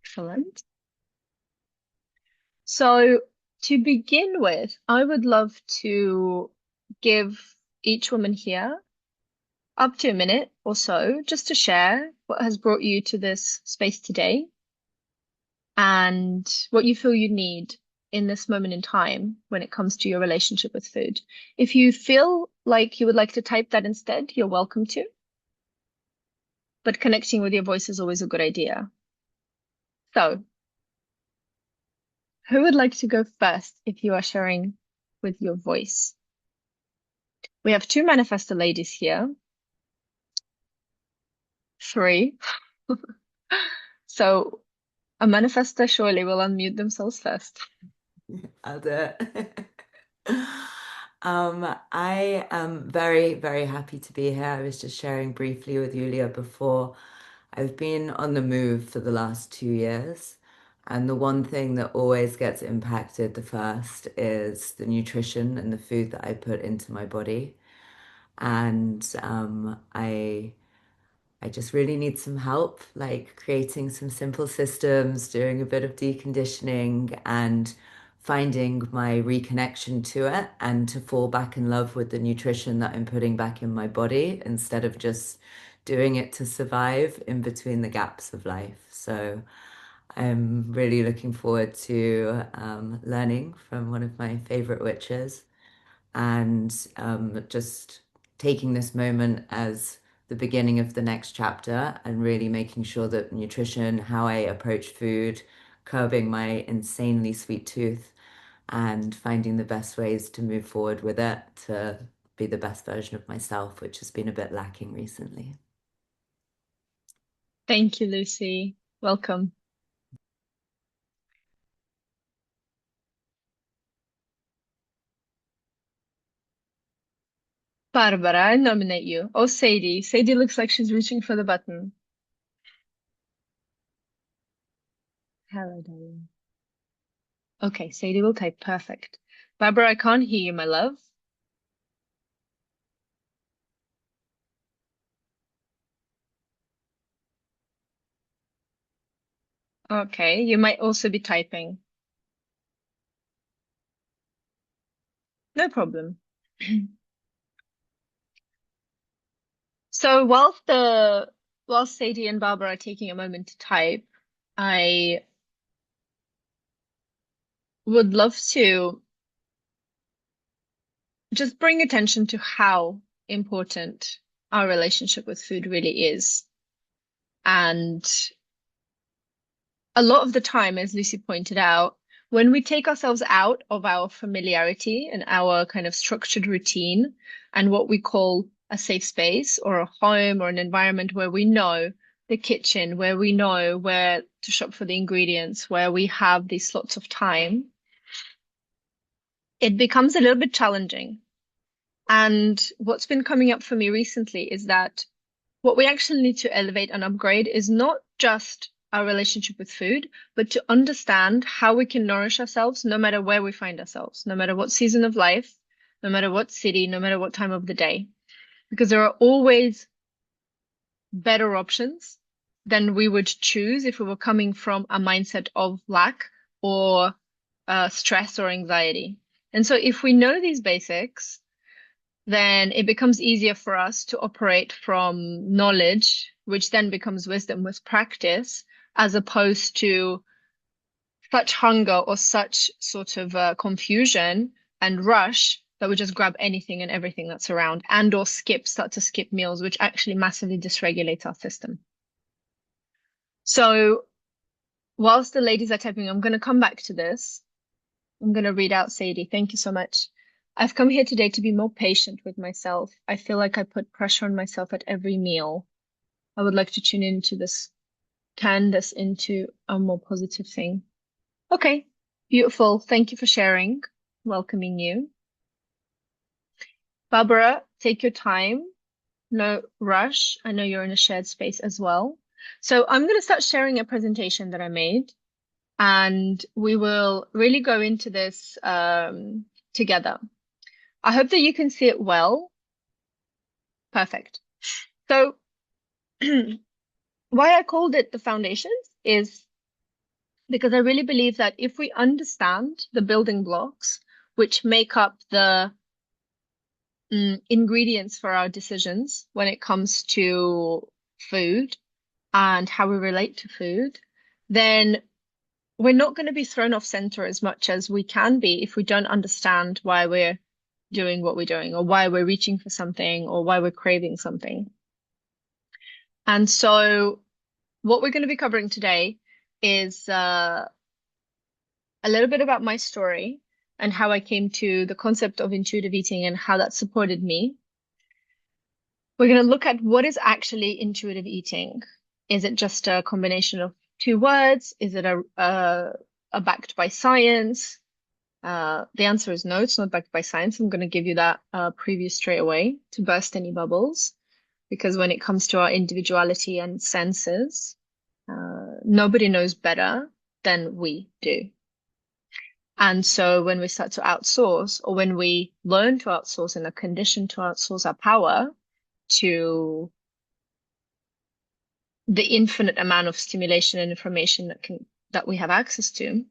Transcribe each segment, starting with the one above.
Excellent. So to begin with, I would love to give each woman here up to a minute or so just to share what has brought you to this space today and what you feel you need in this moment in time when it comes to your relationship with food. If you feel like you would like to type that instead, you're welcome to, but connecting with your voice is always a good idea. So, who would like to go first if you are sharing with your voice? We have two manifestor ladies here, three. So a manifestor surely will unmute themselves first. I'll do it. I am very, very happy to be here. I was just sharing briefly with Yulia before. I've been on the move for the last 2 years, and the one thing that always gets impacted the first is the nutrition and the food that I put into my body. And I just really need some help, like creating some simple systems, doing a bit of deconditioning, and finding my reconnection to it and to fall back in love with the nutrition that I'm putting back in my body instead of just doing it to survive in between the gaps of life. So I'm really looking forward to learning from one of my favorite witches and just taking this moment as the beginning of the next chapter and really making sure that nutrition, how I approach food, curbing my insanely sweet tooth, and finding the best ways to move forward with it to be the best version of myself, which has been a bit lacking recently. Thank you, Lucy. Welcome. Barbara, I nominate you. Oh, Sadie. Sadie looks like she's reaching for the button. Hello, darling. Okay, Sadie will type perfect. Barbara, I can't hear you, my love. Okay, you might also be typing. No problem. So whilst Sadie and Barbara are taking a moment to type, I would love to just bring attention to how important our relationship with food really is. And a lot of the time, as Lucy pointed out, when we take ourselves out of our familiarity and our kind of structured routine and what we call a safe space or a home or an environment where we know the kitchen, where we know where to shop for the ingredients, where we have these slots of time, it becomes a little bit challenging. And what's been coming up for me recently is that what we actually need to elevate and upgrade is not just our relationship with food, but to understand how we can nourish ourselves no matter where we find ourselves, no matter what season of life, no matter what city, no matter what time of the day. Because there are always better options than we would choose if we were coming from a mindset of lack or stress or anxiety. And so if we know these basics, then it becomes easier for us to operate from knowledge, which then becomes wisdom with practice, as opposed to such hunger or such sort of confusion and rush that we just grab anything and everything that's around and or start to skip meals, which actually massively dysregulates our system. So whilst the ladies are typing, I'm going to come back to this. I'm going to read out Sadie. Thank you so much. I've come here today to be more patient with myself. I feel like I put pressure on myself at every meal. I would like to tune into this, turn this into a more positive thing. Okay, beautiful. Thank you for sharing. Welcoming you. Barbara, take your time. No rush. I know you're in a shared space as well. So I'm going to start sharing a presentation that I made, and we will really go into this together. I hope that you can see it well. Perfect. So why I called it the foundations is because I really believe that if we understand the building blocks which make up the ingredients for our decisions when it comes to food and how we relate to food, then we're not going to be thrown off center as much as we can be if we don't understand why we're doing what we're doing, or why we're reaching for something, or why we're craving something. And so, what we're going to be covering today is a little bit about my story and how I came to the concept of intuitive eating and how that supported me. We're going to look at what is actually intuitive eating. Is it just a combination of two words? Is it a backed by science? The answer is no, it's not backed by science. I'm going to give you that preview straight away to burst any bubbles, because when it comes to our individuality and senses, nobody knows better than we do. And so when we start to outsource, or when we learn to outsource and are conditioned to outsource our power to the infinite amount of stimulation and information that we have access to,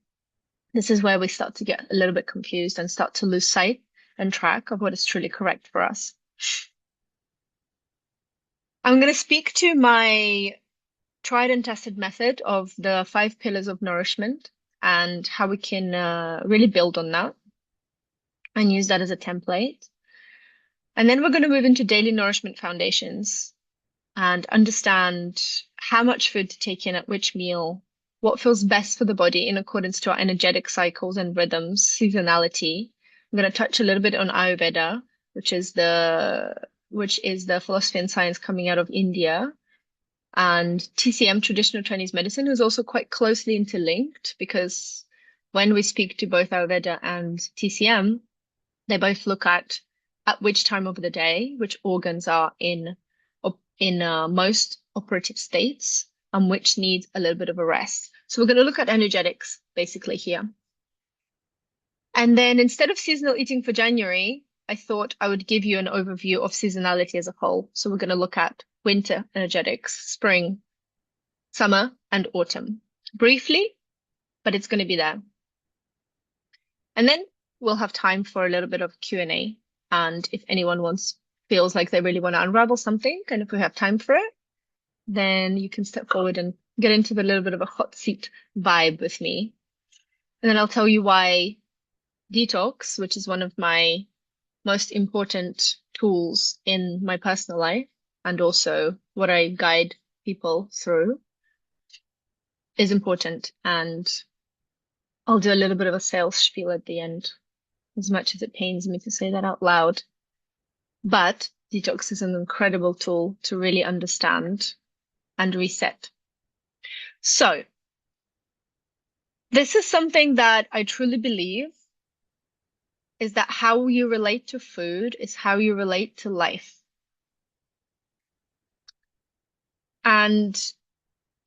this is where we start to get a little bit confused and start to lose sight and track of what is truly correct for us. I'm going to speak to my tried and tested method of the 5 pillars of nourishment and how we can really build on that and use that as a template. And then we're going to move into daily nourishment foundations and understand how much food to take in at which meal, what feels best for the body in accordance to our energetic cycles and rhythms, seasonality. I'm going to touch a little bit on Ayurveda, which is the philosophy and science coming out of India, and TCM, traditional Chinese medicine, is also quite closely interlinked, because when we speak to both Ayurveda and TCM, they both look at which time of the day, which organs are in most operative states, and which needs a little bit of a rest. So we're going to look at energetics basically here. And then instead of seasonal eating for January, I thought I would give you an overview of seasonality as a whole. So we're going to look at winter energetics, spring, summer, and autumn briefly, but it's going to be there. And then we'll have time for a little bit of Q&A. And if anyone feels like they really want to unravel something, and if we have time for it, then you can step forward and get into the little bit of a hot seat vibe with me. And then I'll tell you why detox, which is one of my most important tools in my personal life, and also what I guide people through, is important. And I'll do a little bit of a sales spiel at the end, as much as it pains me to say that out loud. But detox is an incredible tool to really understand and reset. So this is something that I truly believe is that how you relate to food is how you relate to life. And,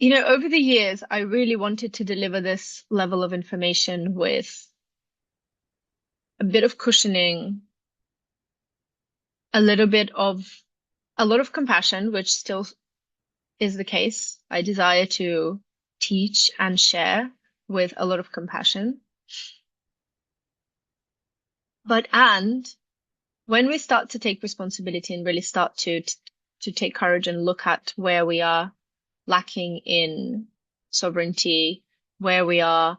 over the years, I really wanted to deliver this level of information with a bit of cushioning, a lot of compassion, which still is the case. I desire to teach and share with a lot of compassion. And when we start to take responsibility and really start to take courage and look at where we are lacking in sovereignty, where we are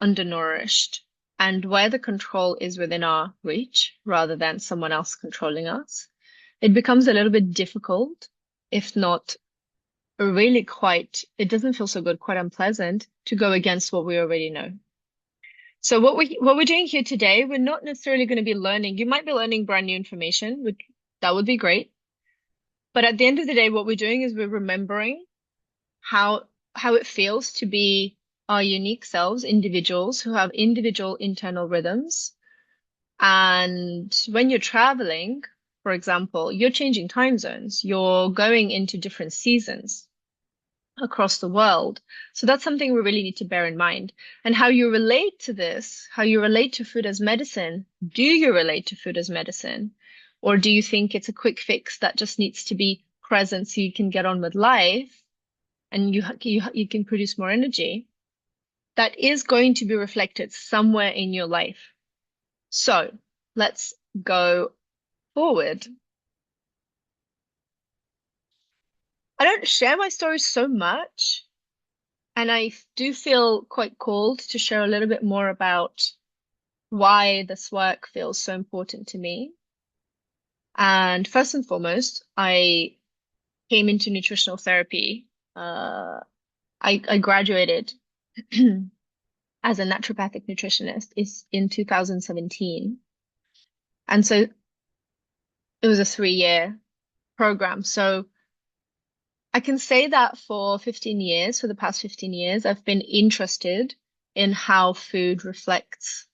undernourished, and where the control is within our reach rather than someone else controlling us, it becomes a little bit difficult, if not really it doesn't feel so good, quite unpleasant to go against what we already know. So what we're doing here today, we're not necessarily going to be learning. You might be learning brand new information, that would be great. But at the end of the day, what we're doing is we're remembering how it feels to be our unique selves, individuals who have individual internal rhythms. And when you're traveling, for example, you're changing time zones, you're going into different seasons across the world. So that's something we really need to bear in mind. And how you relate to this, how you relate to food as medicine. Do you relate to food as medicine? Or do you think it's a quick fix that just needs to be present so you can get on with life and you can produce more energy? that is going to be reflected somewhere in your life. So let's go forward. I don't share my stories so much, and I do feel quite called to share a little bit more about why this work feels so important to me. And first and foremost, I came into nutritional therapy. I graduated as a naturopathic nutritionist is in 2017. And so it was a 3-year program. So I can say that for 15 years, for the past 15 years, I've been interested in how food reflects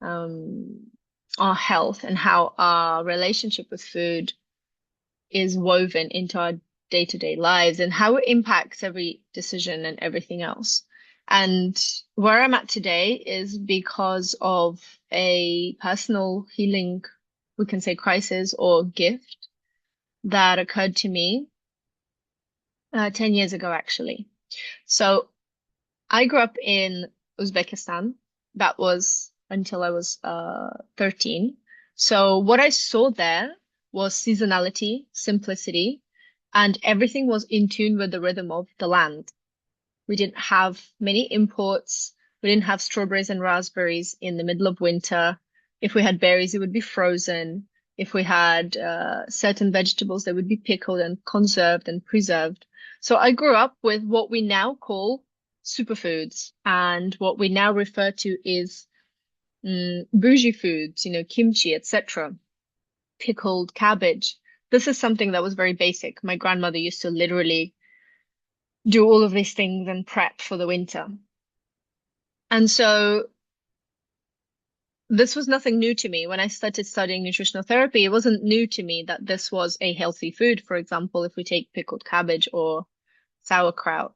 um, our health and how our relationship with food is woven into our day-to-day lives and how it impacts every decision and everything else. And where I'm at today is because of a personal healing, we can say crisis or gift that occurred to me 10 years ago, actually. So I grew up in Uzbekistan. That was until I was 13. So what I saw there was seasonality, simplicity, and everything was in tune with the rhythm of the land. We didn't have many imports. We didn't have strawberries and raspberries in the middle of winter. If we had berries, it would be frozen. If we had certain vegetables, they would be pickled and conserved and preserved. So I grew up with what we now call superfoods and what we now refer to is bougie foods, kimchi, etc., pickled cabbage. This is something that was very basic. My grandmother used to literally do all of these things and prep for the winter. And so this was nothing new to me. When I started studying nutritional therapy, it wasn't new to me that this was a healthy food. For example, if we take pickled cabbage or sauerkraut.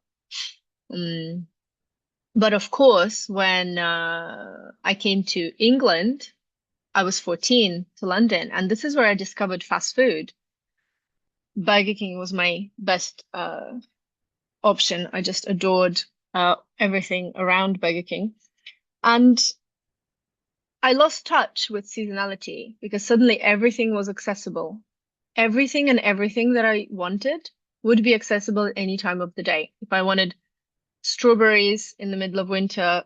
Um, but of course, when I came to England, I was 14 to London, and this is where I discovered fast food. Burger King was my best option. I just adored everything around Burger King. And I lost touch with seasonality because suddenly everything was accessible. Everything and everything that I wanted would be accessible at any time of the day. If I wanted strawberries in the middle of winter,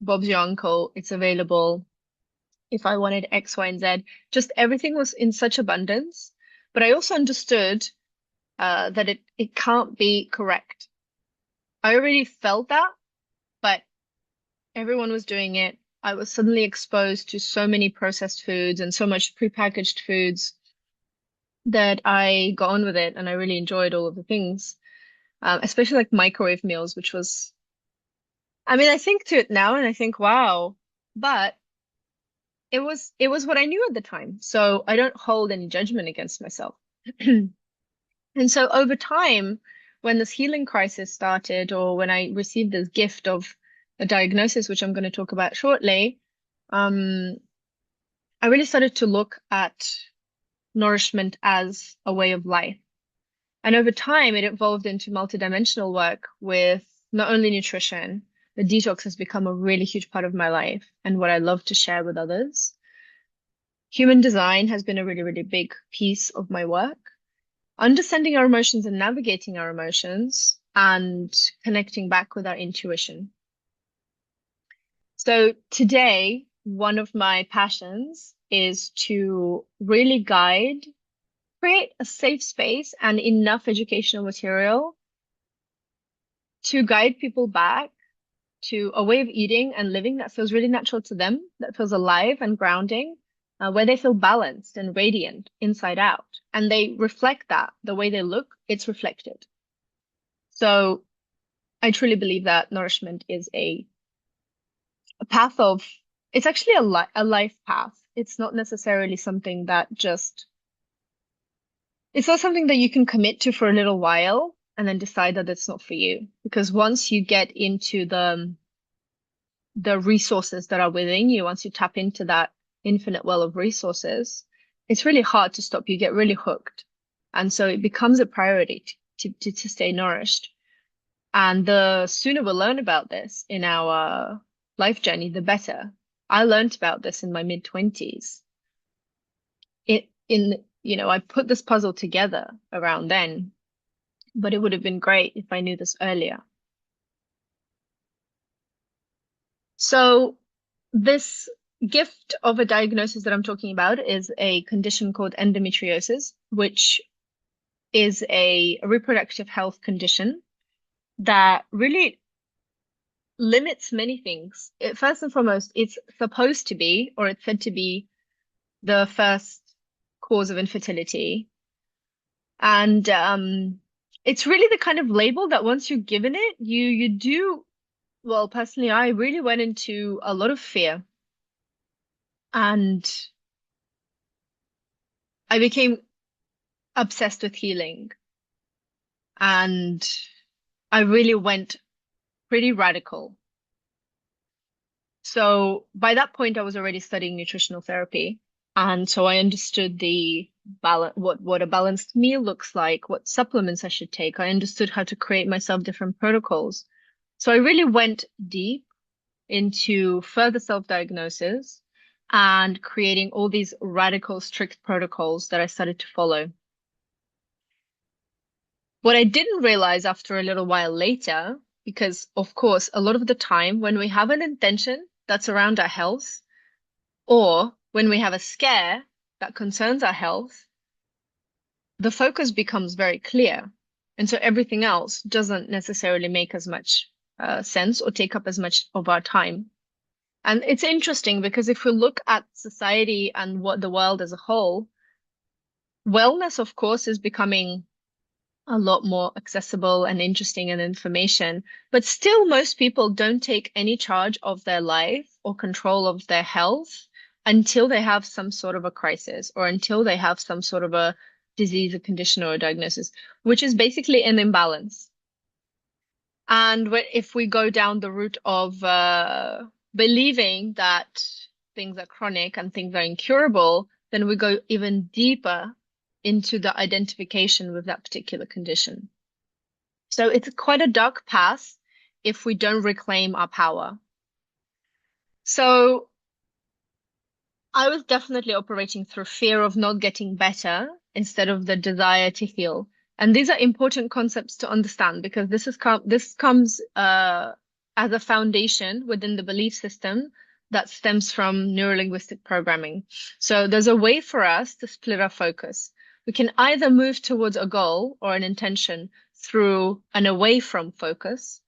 Bob's your uncle, it's available. If I wanted X, Y, and Z, just everything was in such abundance. But I also understood that it can't be correct. I already felt that, but everyone was doing it. I was suddenly exposed to so many processed foods and so much prepackaged foods that I got on with it, and I really enjoyed all of the things, especially like microwave meals, which was, I mean, I think to it now and I think, wow, but it was what I knew at the time, so I don't hold any judgment against myself. And so over time, when this healing crisis started, or when I received this gift of a diagnosis, which I'm going to talk about shortly, um, I really started to look at nourishment as a way of life. And over time, it evolved into multidimensional work with not only nutrition, the detox has become a really huge part of my life and what I love to share with others. Human design has been a really, really big piece of my work. Understanding our emotions and navigating our emotions and connecting back with our intuition. So today, one of my passions is to really create a safe space and enough educational material to guide people back to a way of eating and living that feels really natural to them, that feels alive and grounding, where they feel balanced and radiant inside out. And they reflect that. The way they look, it's reflected. So I truly believe that nourishment is a path of, it's actually a life path. It's not necessarily something that just, it's not something that you can commit to for a little while and then decide that it's not for you. Because once you get into the resources that are within you, once you tap into that infinite well of resources, it's really hard to stop. You get really hooked. And so it becomes a priority to stay nourished. And the sooner we learn about this in our life journey, the better. I learned about this in my mid-20s. I put this puzzle together around then, but it would have been great if I knew this earlier. So this gift of a diagnosis that I'm talking about is a condition called endometriosis, which is a reproductive health condition that really limits many things. First and foremost, it's supposed to be, or it's said to be, the first cause of infertility. And it's really the kind of label that once you're given it, you do, well, personally, I really went into a lot of fear and I became obsessed with healing. And I really went pretty radical. So by that point, I was already studying nutritional therapy. And so I understood the balance, what a balanced meal looks like, what supplements I should take. I understood how to create myself different protocols. So I really went deep into further self-diagnosis and creating all these radical, strict protocols that I started to follow. What I didn't realize after a little while later, because of course, a lot of the time when we have an intention that's around our health, or when we have a scare that concerns our health, the focus becomes very clear. And so everything else doesn't necessarily make as much sense or take up as much of our time. And it's interesting because if we look at society and what the world as a whole, wellness, of course, is becoming a lot more accessible and interesting and information. But still, most people don't take any charge of their life or control of their health until they have some sort of a crisis or until they have some sort of a disease, a condition, or a diagnosis, which is basically an imbalance. And if we go down the route of believing that things are chronic and things are incurable, then we go even deeper into the identification with that particular condition. So it's quite a dark path if we don't reclaim our power. So I was definitely operating through fear of not getting better instead of the desire to heal. And these are important concepts to understand because this comes as a foundation within the belief system that stems from neurolinguistic programming. So there's a way for us to split our focus. We can either move towards a goal or an intention through an away from focus,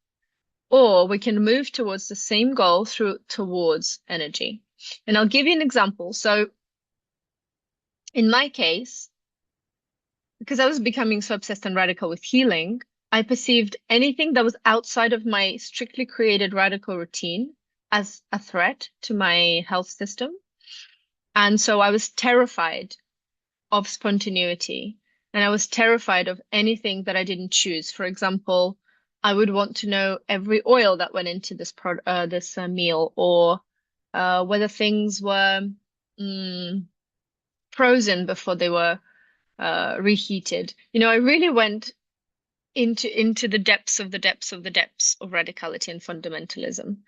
or we can move towards the same goal towards energy. And I'll give you an example. So in my case, because I was becoming so obsessed and radical with healing, I perceived anything that was outside of my strictly created radical routine as a threat to my health system. And so I was terrified of spontaneity. And I was terrified of anything that I didn't choose. For example, I would want to know every oil that went into this meal, or whether things were frozen before they were reheated. I really went into the depths of the depths of the depths of radicality and fundamentalism.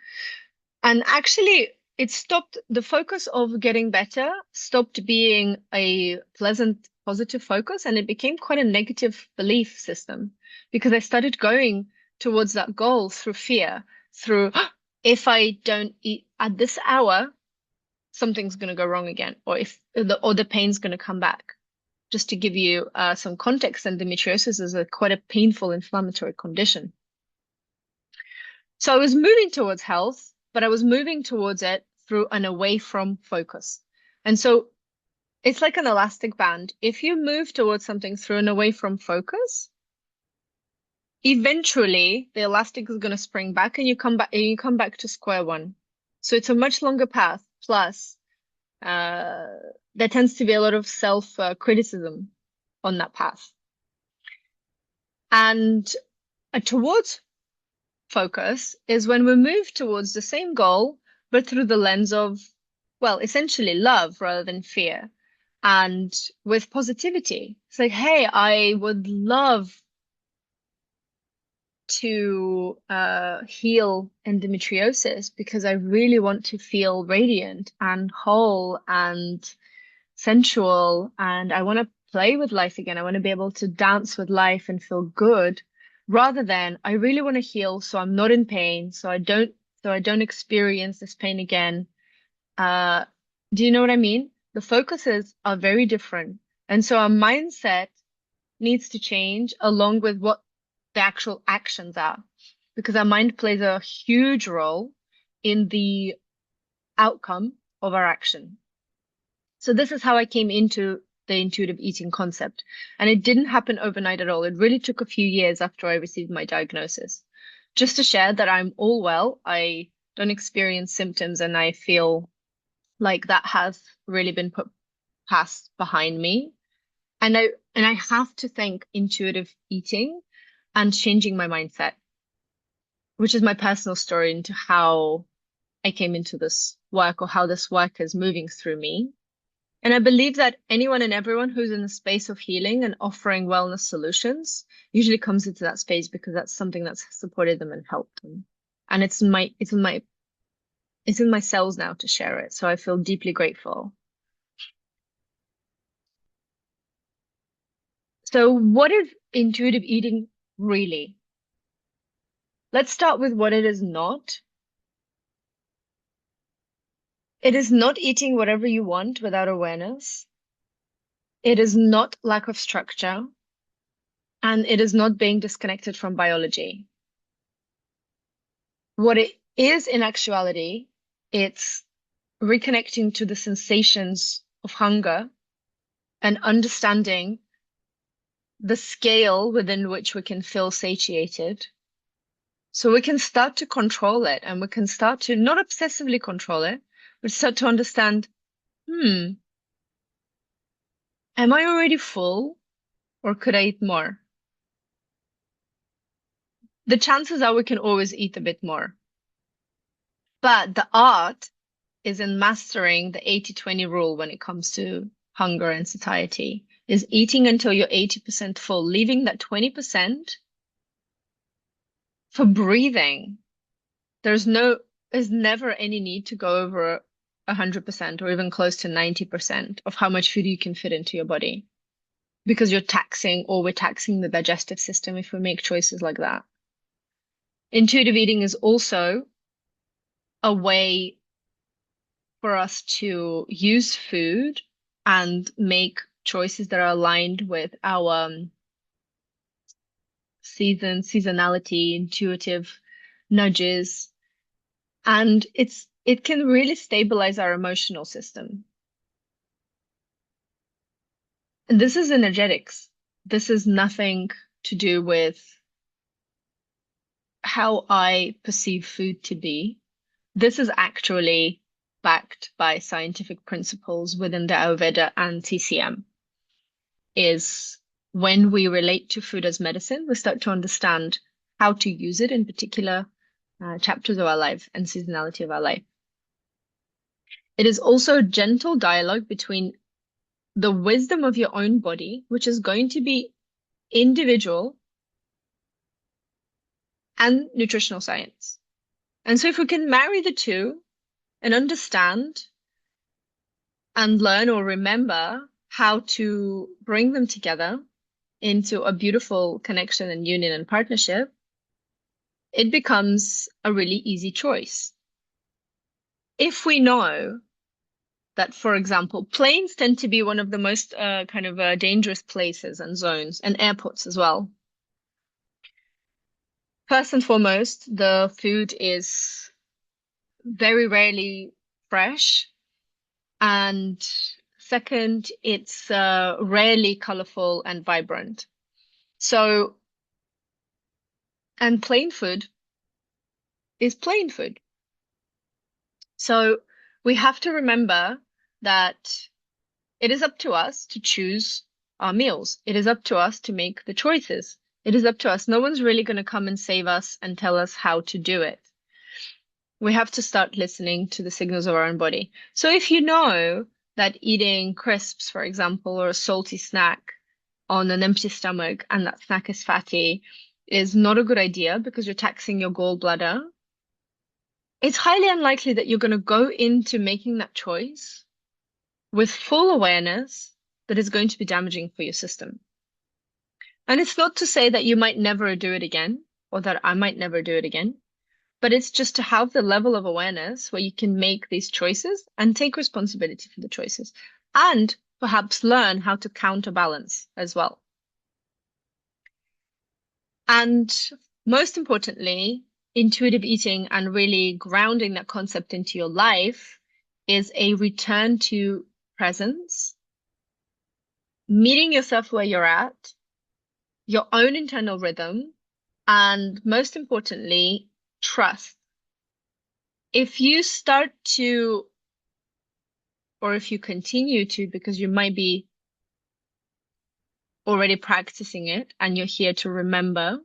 And actually, the focus of getting better stopped being a pleasant, positive focus, and it became quite a negative belief system because I started going towards that goal through fear, through if I don't eat at this hour, something's going to go wrong again, or the pain's going to come back. Just to give you some context, endometriosis is quite a painful inflammatory condition. So I was moving towards health, but I was moving towards it through an away from focus. And so it's like an elastic band. If you move towards something through an away from focus, eventually the elastic is going to spring back and you come back to square one. So it's a much longer path. Plus, there tends to be a lot of self criticism on that path. And towards focus is when we move towards the same goal, but through the lens of, well, essentially love rather than fear. And with positivity, it's like, hey, I would love to heal endometriosis because I really want to feel radiant and whole and sensual, and I want to play with life again. I want to be able to dance with life and feel good, rather than I really want to heal so I'm not in pain, so I don't experience this pain again. Uh, do you know what I mean? The focuses are very different. And so our mindset needs to change along with what the actual actions are, because our mind plays a huge role in the outcome of our action. So this is how I came into the intuitive eating concept. And it didn't happen overnight at all. It really took a few years after I received my diagnosis. Just to share that I'm all well, I don't experience symptoms, and I feel like that has really been put past behind me. And I have to thank intuitive eating and changing my mindset, which is my personal story into how I came into this work, or how this work is moving through me. And I believe that anyone and everyone who's in the space of healing and offering wellness solutions usually comes into that space because that's something that's supported them and helped them. And it's in my cells now to share it. So I feel deeply grateful. So what is intuitive eating really? Let's start with what it is not. It is not eating whatever you want without awareness. It is not lack of structure, and it is not being disconnected from biology. What it is in actuality, it's reconnecting to the sensations of hunger and understanding the scale within which we can feel satiated. So we can start to control it, and we can start to not obsessively control it, but start to understand, am I already full, or could I eat more? The chances are we can always eat a bit more. But the art is in mastering the 80-20 rule when it comes to hunger and satiety, is eating until you're 80% full, leaving that 20% for breathing. There's never any need to go over 100% or even close to 90% of how much food you can fit into your body, because we're taxing the digestive system if we make choices like that. Intuitive eating is also a way for us to use food and make choices that are aligned with our seasonality, intuitive nudges, and it can really stabilize our emotional system. And this is energetics. This is nothing to do with how I perceive food to be. This is actually backed by scientific principles within the Ayurveda and TCM. Is when we relate to food as medicine, we start to understand how to use it in particular chapters of our life and seasonality of our life. It is also a gentle dialogue between the wisdom of your own body, which is going to be individual, and nutritional science. And so if we can marry the two and understand and learn or remember how to bring them together into a beautiful connection and union and partnership, it becomes a really easy choice. If we know that, for example, planes tend to be one of the most dangerous places and zones, and airports as well. First and foremost, the food is very rarely fresh. And second, it's rarely colorful and vibrant. So, and plain food is plain food. So we have to remember that it is up to us to choose our meals. It is up to us to make the choices. It is up to us. No one's really going to come and save us and tell us how to do it. We have to start listening to the signals of our own body. So if you know that eating crisps, for example, or a salty snack on an empty stomach, and that snack is fatty, is not a good idea because you're taxing your gallbladder, it's highly unlikely that you're going to go into making that choice with full awareness that is going to be damaging for your system. And it's not to say that you might never do it again or that I might never do it again, but it's just to have the level of awareness where you can make these choices and take responsibility for the choices and perhaps learn how to counterbalance as well. And most importantly, intuitive eating and really grounding that concept into your life is a return to presence, meeting yourself where you're at, your own internal rhythm, and most importantly, trust. If you start to, or if you continue to, because you might be already practicing it and you're here to remember,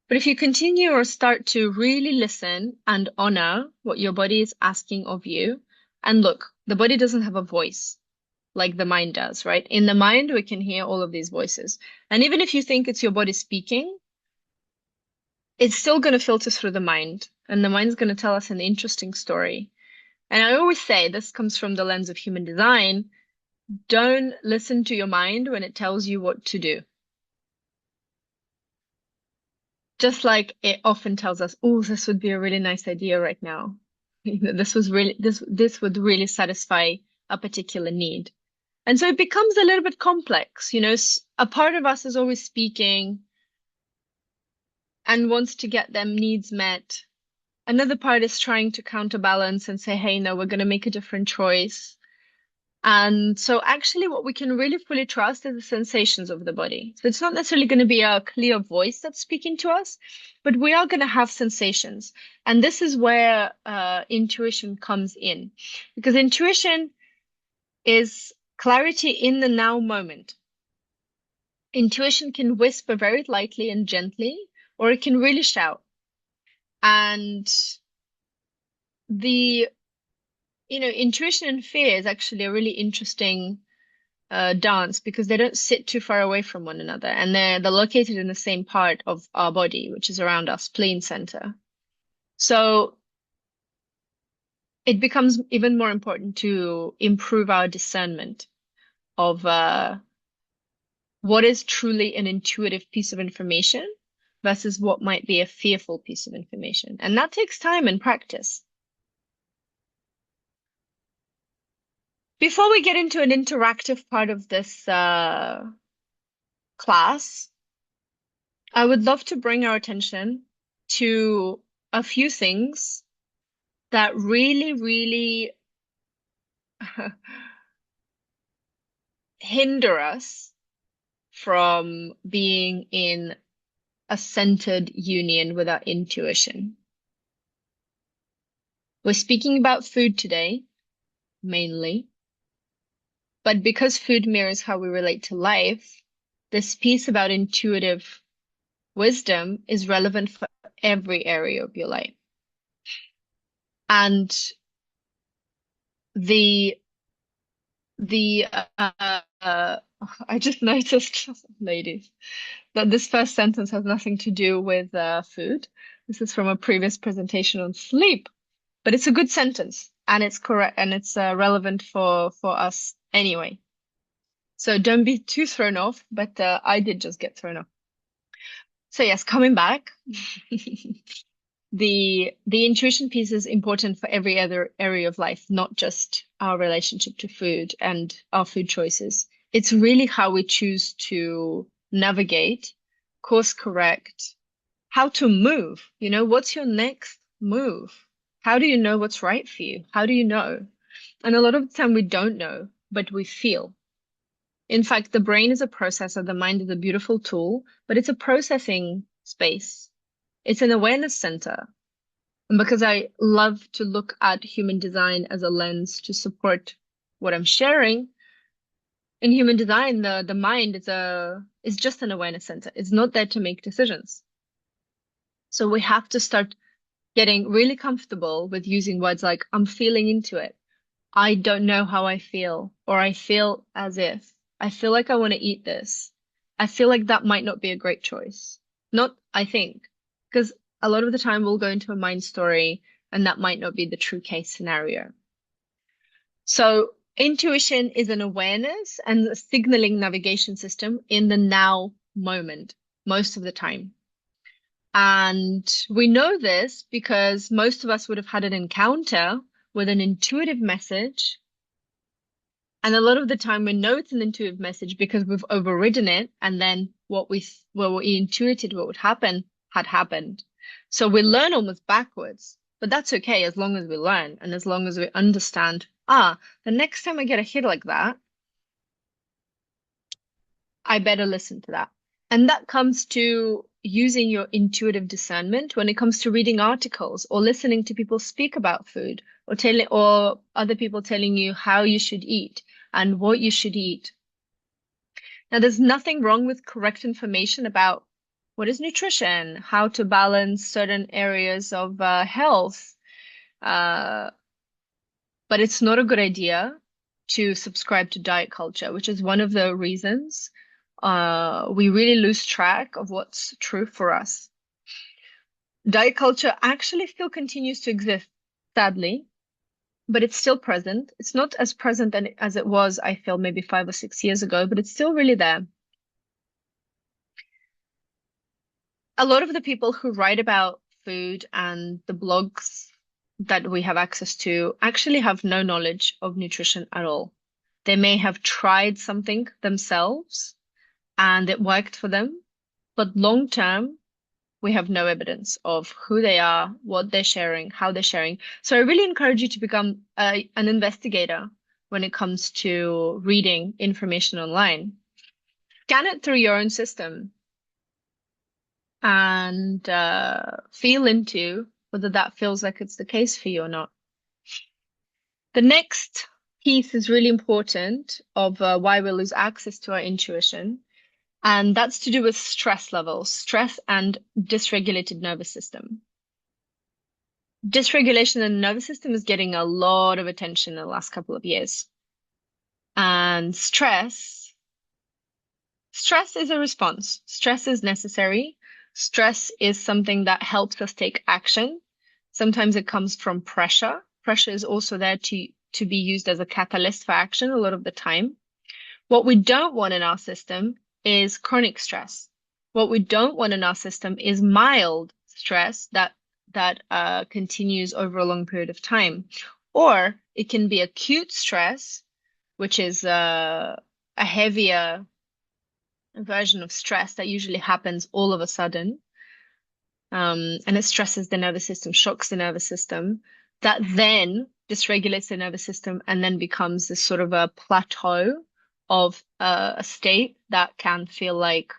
but if you continue or start to really listen and honor what your body is asking of you, and look, the body doesn't have a voice like the mind does, right? In the mind, we can hear all of these voices. And even if you think it's your body speaking, it's still going to filter through the mind, and the mind's going to tell us an interesting story. And I always say this comes from the lens of human design. Don't listen to your mind when it tells you what to do. Just like it often tells us, oh, this would be a really nice idea right now. This would really satisfy a particular need. And so it becomes a little bit complex. A part of us is always speaking and wants to get them needs met. Another part is trying to counterbalance and say, hey, no, we're going to make a different choice. And so actually what we can really fully trust is the sensations of the body. So it's not necessarily going to be a clear voice that's speaking to us, but we are going to have sensations. And this is where intuition comes in, because intuition is clarity in the now moment. Intuition can whisper very lightly and gently, or it can really shout. And the, intuition and fear is actually a really interesting dance because they don't sit too far away from one another, and they're located in the same part of our body, which is around our spleen center. So it becomes even more important to improve our discernment of what is truly an intuitive piece of information versus what might be a fearful piece of information. And that takes time and practice. Before we get into an interactive part of this class, I would love to bring our attention to a few things that really, really hinder us from being in a centered union with our intuition. We're speaking about food today, mainly, but because food mirrors how we relate to life, this piece about intuitive wisdom is relevant for every area of your life. And the the I just noticed, ladies, that this first sentence has nothing to do with food. This is from a previous presentation on sleep, but it's a good sentence and it's correct and it's relevant for us anyway. So don't be too thrown off, but I did just get thrown off. So yes, coming back, the intuition piece is important for every other area of life, not just our relationship to food and our food choices. It's really how we choose to navigate, course correct, how to move. What's your next move? How do you know what's right for you? How do you know? And a lot of the time we don't know, but we feel. In fact, the brain is a processor, the mind is a beautiful tool, but it's a processing space. It's an awareness center. And because I love to look at human design as a lens to support what I'm sharing, in human design, the mind is just an awareness center. It's not there to make decisions. So we have to start getting really comfortable with using words like, I'm feeling into it. I don't know how I feel, or I feel as if. I feel like I want to eat this. I feel like that might not be a great choice. Not, I think, because a lot of the time we'll go into a mind story and that might not be the true case scenario. So intuition is an awareness and a signaling navigation system in the now moment most of the time. And we know this because most of us would have had an encounter with an intuitive message. And a lot of the time we know it's an intuitive message because we've overridden it. And then what we intuited what would happen had happened. So we learn almost backwards, but that's okay as long as we learn and as long as we understand, the next time I get a hit like that, I better listen to that. And that comes to using your intuitive discernment when it comes to reading articles or listening to people speak about food or telling or other people telling you how you should eat and what you should eat. Now, there's nothing wrong with correct information about what is nutrition, how to balance certain areas of health, uh, but it's not a good idea to subscribe to diet culture, which is one of the reasons we really lose track of what's true for us. Diet culture actually still continues to exist, sadly, but it's still present. It's not as present as it was, I feel, maybe 5 or 6 years ago, but it's still really there. A lot of the people who write about food and the blogs that we have access to actually have no knowledge of nutrition at all. They may have tried something themselves and it worked for them, but long term, we have no evidence of who they are, what they're sharing, how they're sharing. So I really encourage you to become an investigator when it comes to reading information online. Scan it through your own system and feel into whether that feels like it's the case for you or not. The next piece is really important of why we lose access to our intuition, and that's to do with stress levels, stress and dysregulated nervous system. Dysregulation in the nervous system is getting a lot of attention in the last couple of years. And stress is a response. Stress is necessary. Stress is something that helps us take action. Sometimes it comes from pressure. Pressure is also there to be used as a catalyst for action a lot of the time. What we don't want in our system is chronic stress. What we don't want in our system is mild stress that continues over a long period of time. Or it can be acute stress, which is a heavier version of stress that usually happens all of a sudden. And it stresses the nervous system, shocks the nervous system, that then dysregulates the nervous system and then becomes this sort of a plateau of a state that can feel like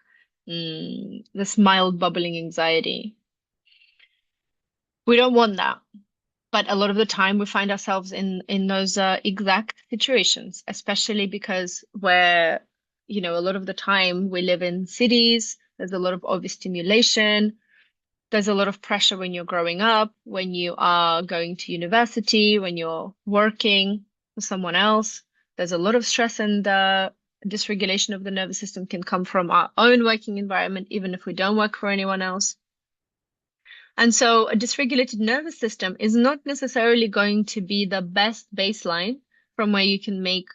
this mild bubbling anxiety. We don't want that. But a lot of the time we find ourselves in those exact situations, especially because a lot of the time we live in cities, there's a lot of overstimulation. There's a lot of pressure when you're growing up, when you are going to university, when you're working for someone else. There's a lot of stress and dysregulation of the nervous system can come from our own working environment, even if we don't work for anyone else. And so a dysregulated nervous system is not necessarily going to be the best baseline from where you can make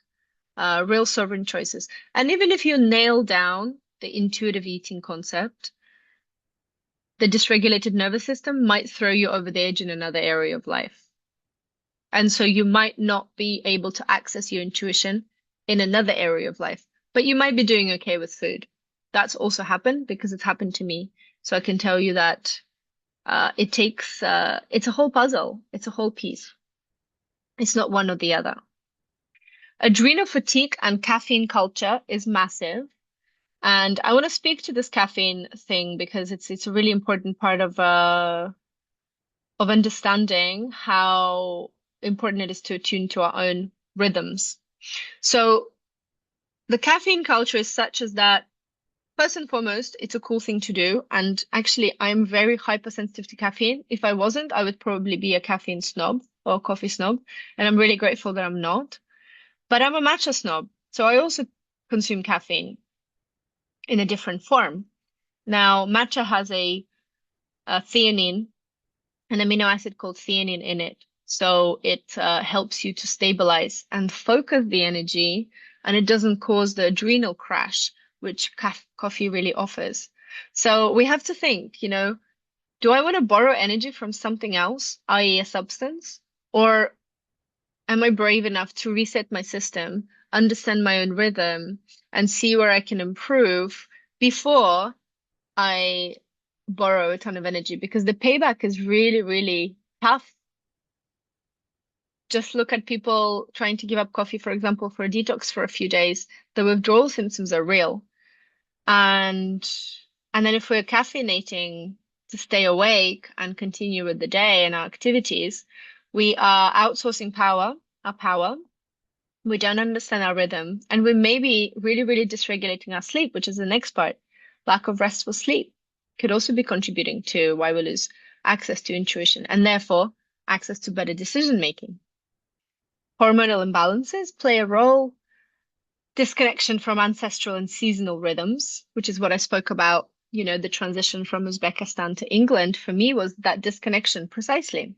real sovereign choices. And even if you nail down the intuitive eating concept, the dysregulated nervous system might throw you over the edge in another area of life. And so you might not be able to access your intuition in another area of life, but you might be doing okay with food. That's also happened because it's happened to me. So I can tell you that it's a whole puzzle. It's a whole piece. It's not one or the other. Adrenal fatigue and caffeine culture is massive. And I want to speak to this caffeine thing because it's a really important part of understanding how important it is to attune to our own rhythms. So the caffeine culture is such as that, first and foremost, it's a cool thing to do. And actually, I'm very hypersensitive to caffeine. If I wasn't, I would probably be a caffeine snob or a coffee snob. And I'm really grateful that I'm not. But I'm a matcha snob. So I also consume caffeine. in a different form. Now, matcha has a theanine, an amino acid called theanine in it. So it helps you to stabilize and focus the energy, and it doesn't cause the adrenal crash, which coffee really offers. So we have to think, do I want to borrow energy from something else, i.e., a substance? Or am I brave enough to reset my system, understand my own rhythm, and see where I can improve before I borrow a ton of energy? Because the payback is really, really tough. Just look at people trying to give up coffee, for example, for a detox for a few days. The withdrawal symptoms are real. And and then if we're caffeinating to stay awake and continue with the day and our activities, we are outsourcing our power. We don't understand our rhythm, and we may be really, really dysregulating our sleep, which is the next part. Lack of restful sleep could also be contributing to why we lose access to intuition and therefore access to better decision making. Hormonal imbalances play a role. Disconnection from ancestral and seasonal rhythms, which is what I spoke about, the transition from Uzbekistan to England for me was that disconnection precisely.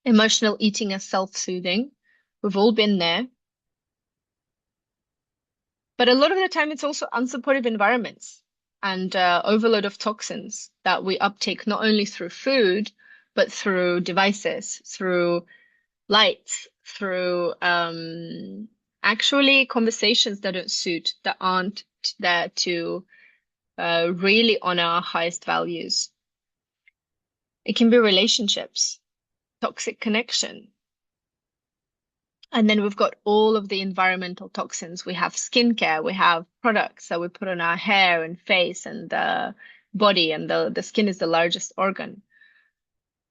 Emotional eating as self-soothing. We've all been there. But a lot of the time, it's also unsupportive environments and overload of toxins that we uptake not only through food, but through devices, through lights, through actually conversations that don't suit, that aren't there to really honor our highest values. It can be relationships, toxic connection. And then we've got all of the environmental toxins. We have skincare, we have products that we put on our hair and face and the body, and the skin is the largest organ.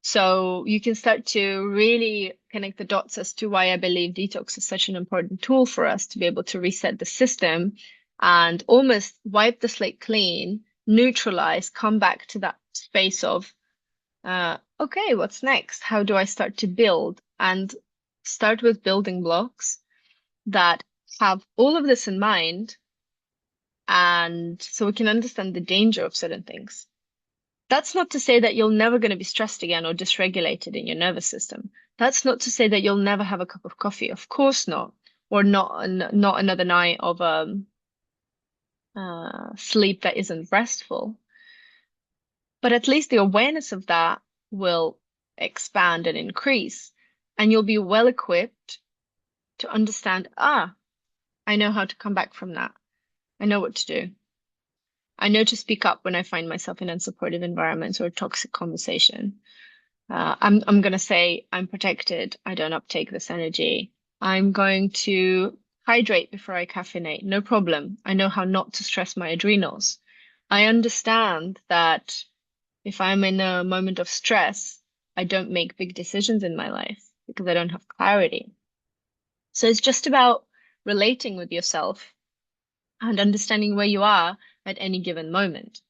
So you can start to really connect the dots as to why I believe detox is such an important tool for us to be able to reset the system and almost wipe the slate clean, neutralize, come back to that space of, okay, what's next? How do I start to build? And start with building blocks that have all of this in mind. And so we can understand the danger of certain things. That's not to say that you're never going to be stressed again or dysregulated in your nervous system. That's not to say that you'll never have a cup of coffee. Of course not. Or not another night of sleep that isn't restful. But at least the awareness of that will expand and increase, and you'll be well equipped to understand, I know how to come back from that. I know what to do. I know to speak up when I find myself in unsupportive environments or a toxic conversation. I'm going to say I'm protected. I don't uptake this energy. I'm going to hydrate before I caffeinate. No problem. I know how not to stress my adrenals. I understand that if I'm in a moment of stress, I don't make big decisions in my life because I don't have clarity. So it's just about relating with yourself and understanding where you are at any given moment.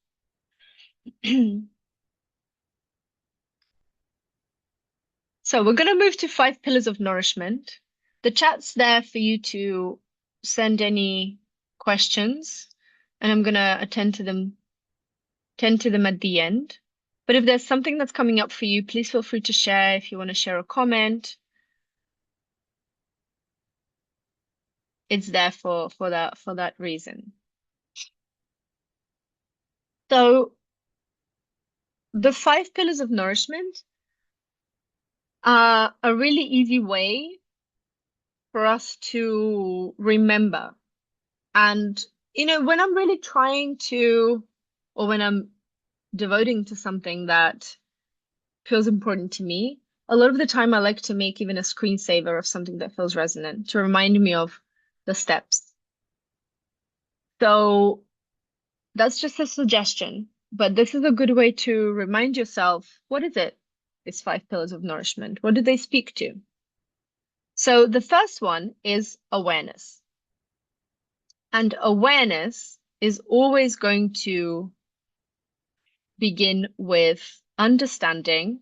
So we're going to move to 5 pillars of nourishment. The chat's there for you to send any questions, and I'm going to tend to them at the end. But if there's something that's coming up for you, please feel free to share. If you want to share a comment, it's there for that reason. So the 5 pillars of nourishment are a really easy way for us to remember. And, when I'm really trying to, or when I'm devoting to something that feels important to me, a lot of the time I like to make even a screensaver of something that feels resonant to remind me of the steps. So that's just a suggestion, but this is a good way to remind yourself, what is it? These 5 pillars of nourishment, what do they speak to? So the first one is awareness. And awareness is always going to begin with understanding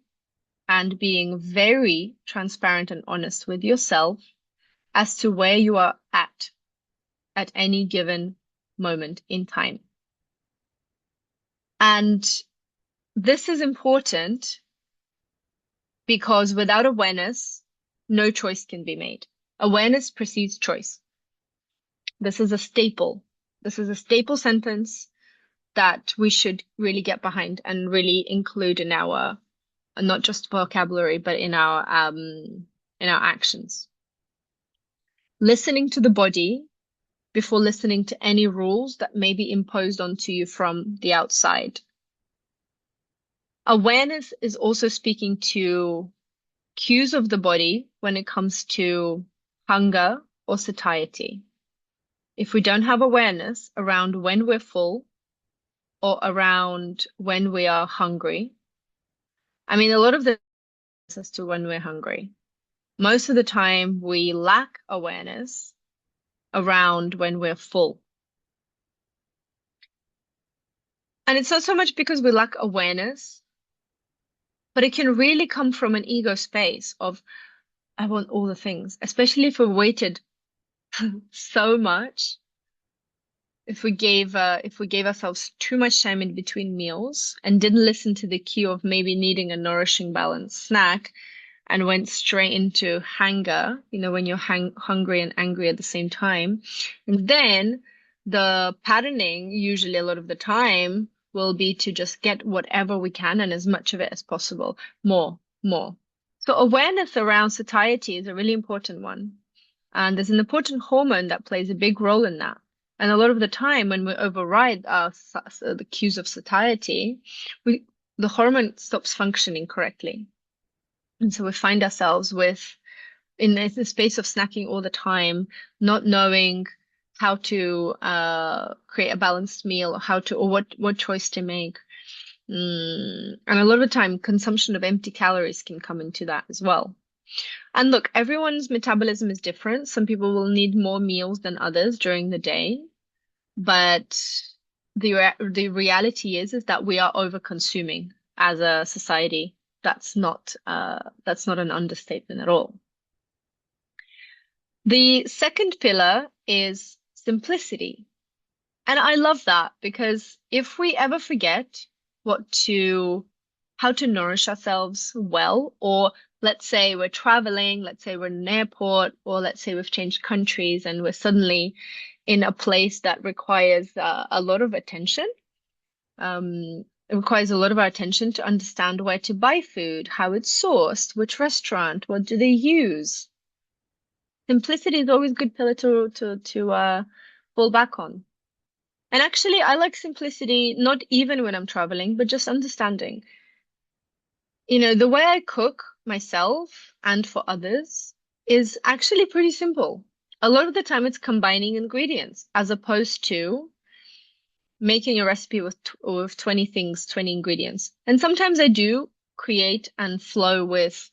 and being very transparent and honest with yourself as to where you are at any given moment in time. And this is important because without awareness, no choice can be made. Awareness precedes choice. This is a staple. This is a staple sentence that we should really get behind and really include in our not just vocabulary, but in our actions. Listening to the body before listening to any rules that may be imposed onto you from the outside. Awareness is also speaking to cues of the body when it comes to hunger or satiety. If we don't have awareness around when we're full or around when we are hungry, I mean, a lot of the as to when we're hungry. Most of the time, we lack awareness around when we're full. And it's not so much because we lack awareness, but it can really come from an ego space of, I want all the things, especially if we waited so much. If we gave ourselves too much time in between meals and didn't listen to the cue of maybe needing a nourishing balanced snack and went straight into hunger, when you're hungry and angry at the same time. And then the patterning, usually a lot of the time, will be to just get whatever we can and as much of it as possible. More, more. So awareness around satiety is a really important one. And there's an important hormone that plays a big role in that. And a lot of the time when we override the cues of satiety, the hormone stops functioning correctly. And so we find ourselves in the space of snacking all the time, not knowing how to create a balanced meal or what choice to make. And a lot of the time, consumption of empty calories can come into that as well. And look, everyone's metabolism is different. Some people will need more meals than others during the day, but the reality is that we are over consuming as a society. That's not an understatement at all. The second pillar is simplicity. And I love that because if we ever forget how to nourish ourselves well, or let's say we're traveling, let's say we're in an airport, or let's say we've changed countries and we're suddenly in a place that requires a lot of attention. It requires a lot of our attention to understand where to buy food, how it's sourced, which restaurant, what do they use. Simplicity is always a good pillar to fall back on. And actually, I like simplicity, not even when I'm traveling, but just understanding. The way I cook myself and for others is actually pretty simple. A lot of the time, it's combining ingredients as opposed to making a recipe with 20 things, 20 ingredients. And sometimes I do create and flow with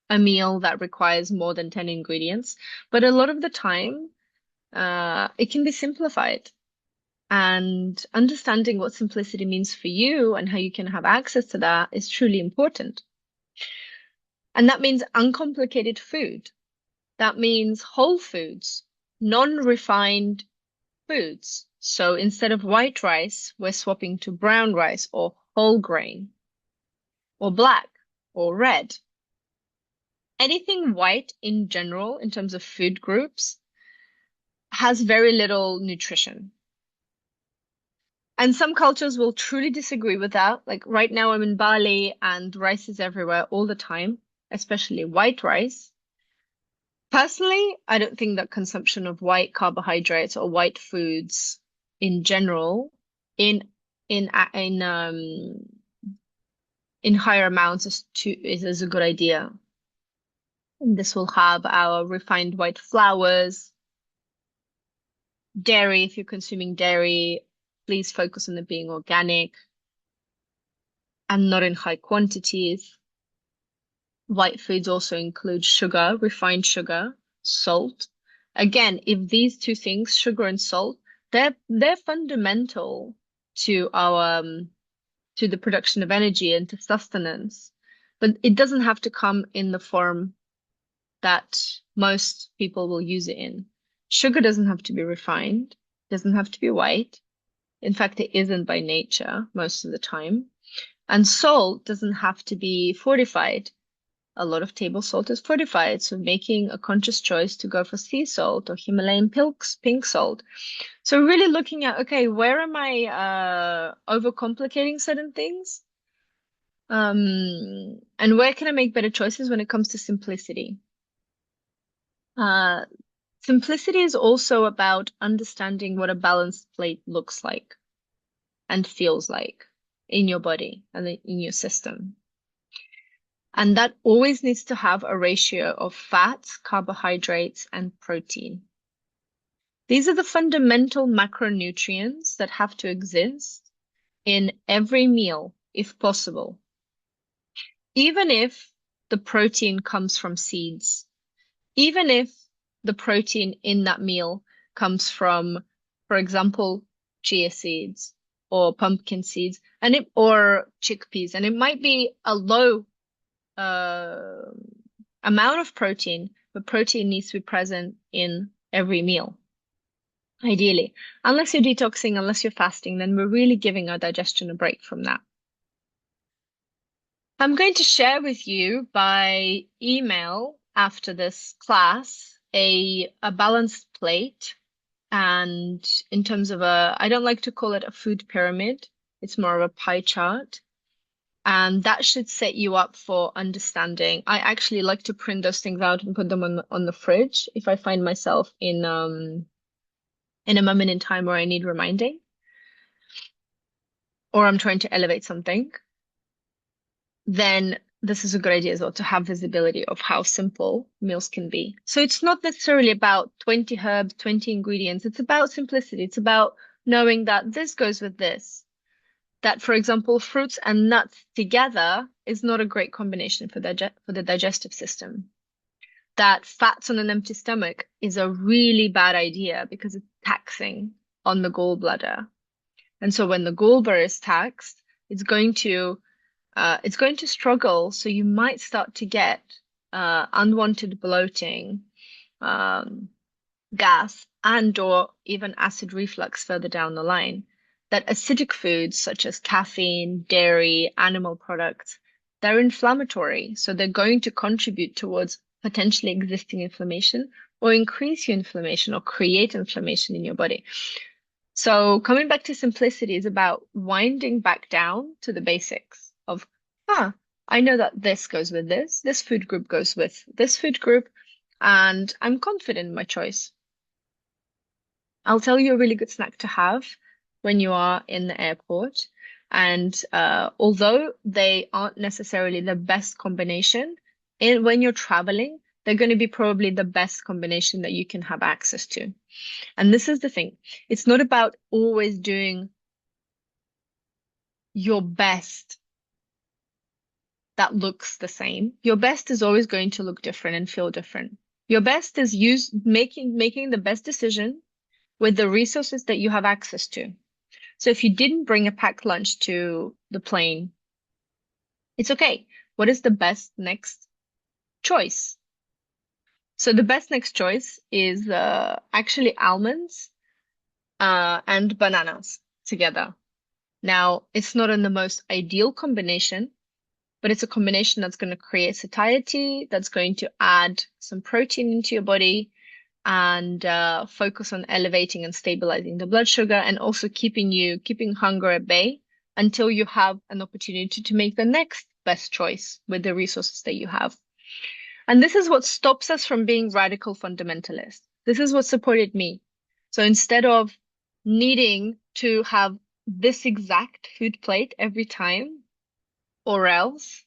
a meal that requires more than 10 ingredients, but a lot of the time, it can be simplified. And understanding what simplicity means for you and how you can have access to that is truly important. And that means uncomplicated food. That means whole foods, non-refined foods. So instead of white rice, we're swapping to brown rice or whole grain or black or red. Anything white in general, in terms of food groups, has very little nutrition. And some cultures will truly disagree with that. Like right now, I'm in Bali and rice is everywhere all the time, especially white rice. Personally, I don't think that consumption of white carbohydrates or white foods in general, in in in um in higher amounts is a good idea. And this will have our refined white flours, dairy. If you're consuming dairy, please focus on it being organic and not in high quantities. White foods also include sugar, refined sugar, salt. Again, if these two things, sugar and salt, they're fundamental to our to the production of energy and to sustenance. But it doesn't have to come in the form that most people will use it in. Sugar doesn't have to be refined. Doesn't have to be white. In fact, it isn't by nature most of the time. And salt doesn't have to be fortified. A lot of table salt is fortified, so making a conscious choice to go for sea salt or Himalayan pink salt. So really looking at, okay, where am I overcomplicating certain things? And where can I make better choices when it comes to simplicity? Uh, Simplicity is also about understanding what a balanced plate looks like and feels like in your body and in your system. And that always needs to have a ratio of fats, carbohydrates, and protein. These are the fundamental macronutrients that have to exist in every meal, if possible. Even if the protein comes from seeds, even if the protein in that meal comes from, for example, chia seeds or pumpkin seeds or chickpeas, and it might be a low uh, amount of protein, but protein needs to be present in every meal, ideally. Unless you're detoxing, unless you're fasting, then we're really giving our digestion a break from that. I'm going to share with you by email after this class a balanced plate. And in terms of I don't like to call it a food pyramid. It's more of a pie chart. And that should set you up for understanding. I actually like to print those things out and put them on the fridge if I find myself in a moment in time where I need reminding or I'm trying to elevate something. Then this is a good idea as well to have visibility of how simple meals can be. So it's not necessarily about 20 herbs, 20 ingredients. It's about simplicity. It's about knowing that this goes with this. That, for example, fruits and nuts together is not a great combination for the digestive system. That fats on an empty stomach is a really bad idea because it's taxing on the gallbladder. And so when the gallbladder is taxed, it's going to struggle. So you might start to get unwanted bloating, um, gas, and or even acid reflux further down the line. That acidic foods such as caffeine, dairy, animal products, they're inflammatory. So they're going to contribute towards potentially existing inflammation or increase your inflammation or create inflammation in your body. So coming back to simplicity is about winding back down to the basics of, I know that this goes with this food group goes with this food group, and I'm confident in my choice. I'll tell you a really good snack to have when you are in the airport. And although they aren't necessarily the best combination, when you're traveling, they're going to be probably the best combination that you can have access to. And this is the thing. It's not about always doing your best that looks the same. Your best is always going to look different and feel different. Your best is making the best decision with the resources that you have access to. So if you didn't bring a packed lunch to the plane, it's okay. What is the best next choice? So the best next choice is actually almonds and bananas together. Now, it's not in the most ideal combination, but it's a combination that's going to create satiety, that's going to add some protein into your body and focus on elevating and stabilizing the blood sugar and also keeping hunger at bay until you have an opportunity to make the next best choice with the resources that you have. And this is what stops us from being radical fundamentalists. This is what supported me. So instead of needing to have this exact food plate every time, or else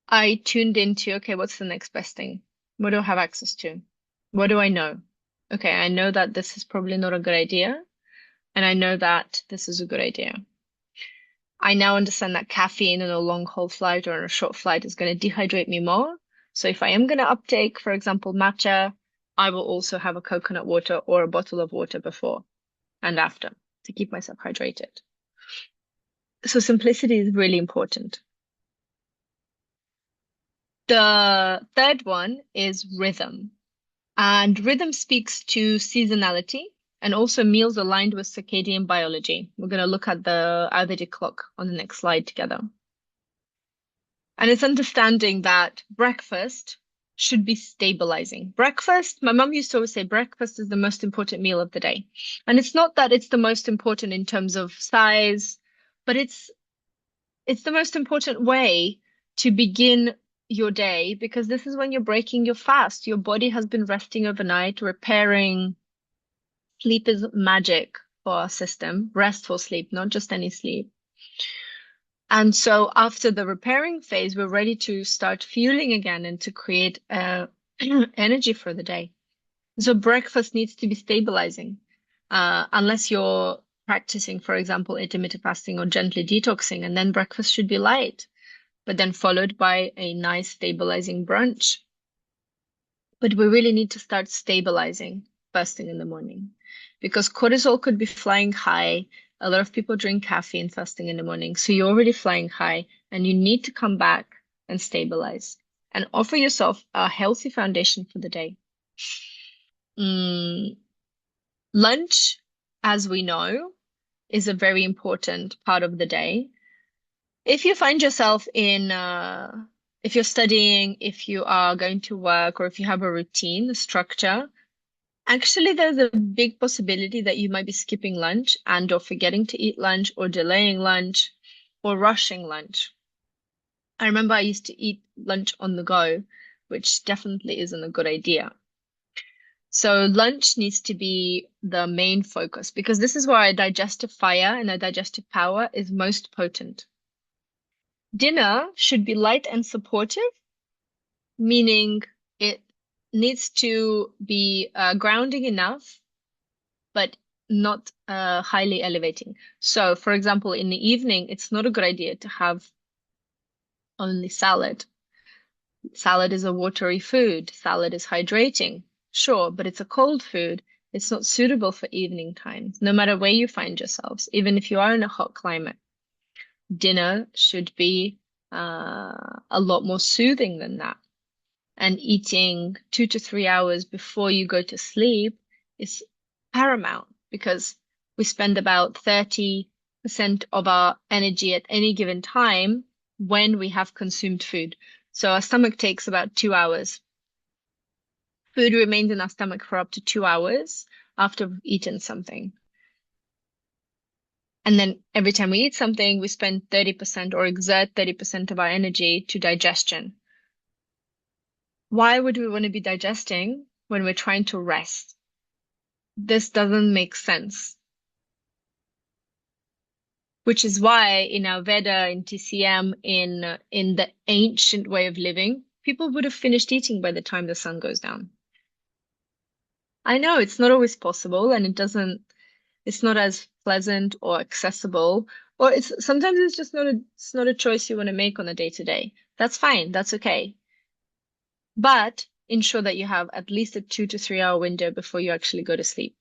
I tuned into, okay, what's the next best thing? What do I have access to? What do I know? Okay, I know that this is probably not a good idea, and I know that this is a good idea. I now understand that caffeine on a long haul flight or on a short flight is going to dehydrate me more. So if I am going to uptake, for example, matcha, I will also have a coconut water or a bottle of water before and after to keep myself hydrated. So simplicity is really important. The third one is rhythm. And rhythm speaks to seasonality and also meals aligned with circadian biology. We're going to look at the Ayurvedic clock on the next slide together. And it's understanding that breakfast should be stabilizing. Breakfast, my mom used to always say breakfast is the most important meal of the day. And it's not that it's the most important in terms of size, but it's the most important way to begin your day because this is when you're breaking your fast. Your body has been resting overnight, repairing. Sleep is magic for our system, restful sleep, not just any sleep. And so after the repairing phase, we're ready to start fueling again and to create energy for the day. So breakfast needs to be stabilizing, unless you're practicing, for example, intermittent fasting or gently detoxing, and then breakfast should be light, but then followed by a nice stabilizing brunch. But we really need to start stabilizing first thing in the morning because cortisol could be flying high. A lot of people drink caffeine first thing in the morning. So you're already flying high and you need to come back and stabilize and offer yourself a healthy foundation for the day. Mm, lunch, as we know, is a very important part of the day. If you find yourself if you're studying, if you are going to work, or if you have a routine, a structure, actually there's a big possibility that you might be skipping lunch and or forgetting to eat lunch or delaying lunch or rushing lunch. I remember I used to eat lunch on the go, which definitely isn't a good idea. So lunch needs to be the main focus because this is where our digestive fire and our digestive power is most potent. Dinner should be light and supportive, meaning it needs to be grounding enough, but not highly elevating. So, for example, in the evening, it's not a good idea to have only salad. Salad is a watery food. Salad is hydrating, sure, but it's a cold food. It's not suitable for evening times, no matter where you find yourselves, even if you are in a hot climate. Dinner should be a lot more soothing than that. And eating 2 to 3 hours before you go to sleep is paramount because we spend about 30% of our energy at any given time when we have consumed food. So our stomach takes about 2 hours. Food remains in our stomach for up to 2 hours after we've eaten something. And then every time we eat something, we spend 30% or exert 30% of our energy to digestion. Why would we want to be digesting when we're trying to rest? This doesn't make sense. Which is why in our Veda, in TCM, in the ancient way of living, people would have finished eating by the time the sun goes down. I know it's not always possible and it's not as pleasant or accessible, or sometimes it's just it's not a choice you want to make on a day to day. That's fine. That's okay. But ensure that you have at least a 2 to 3 hour window before you actually go to sleep.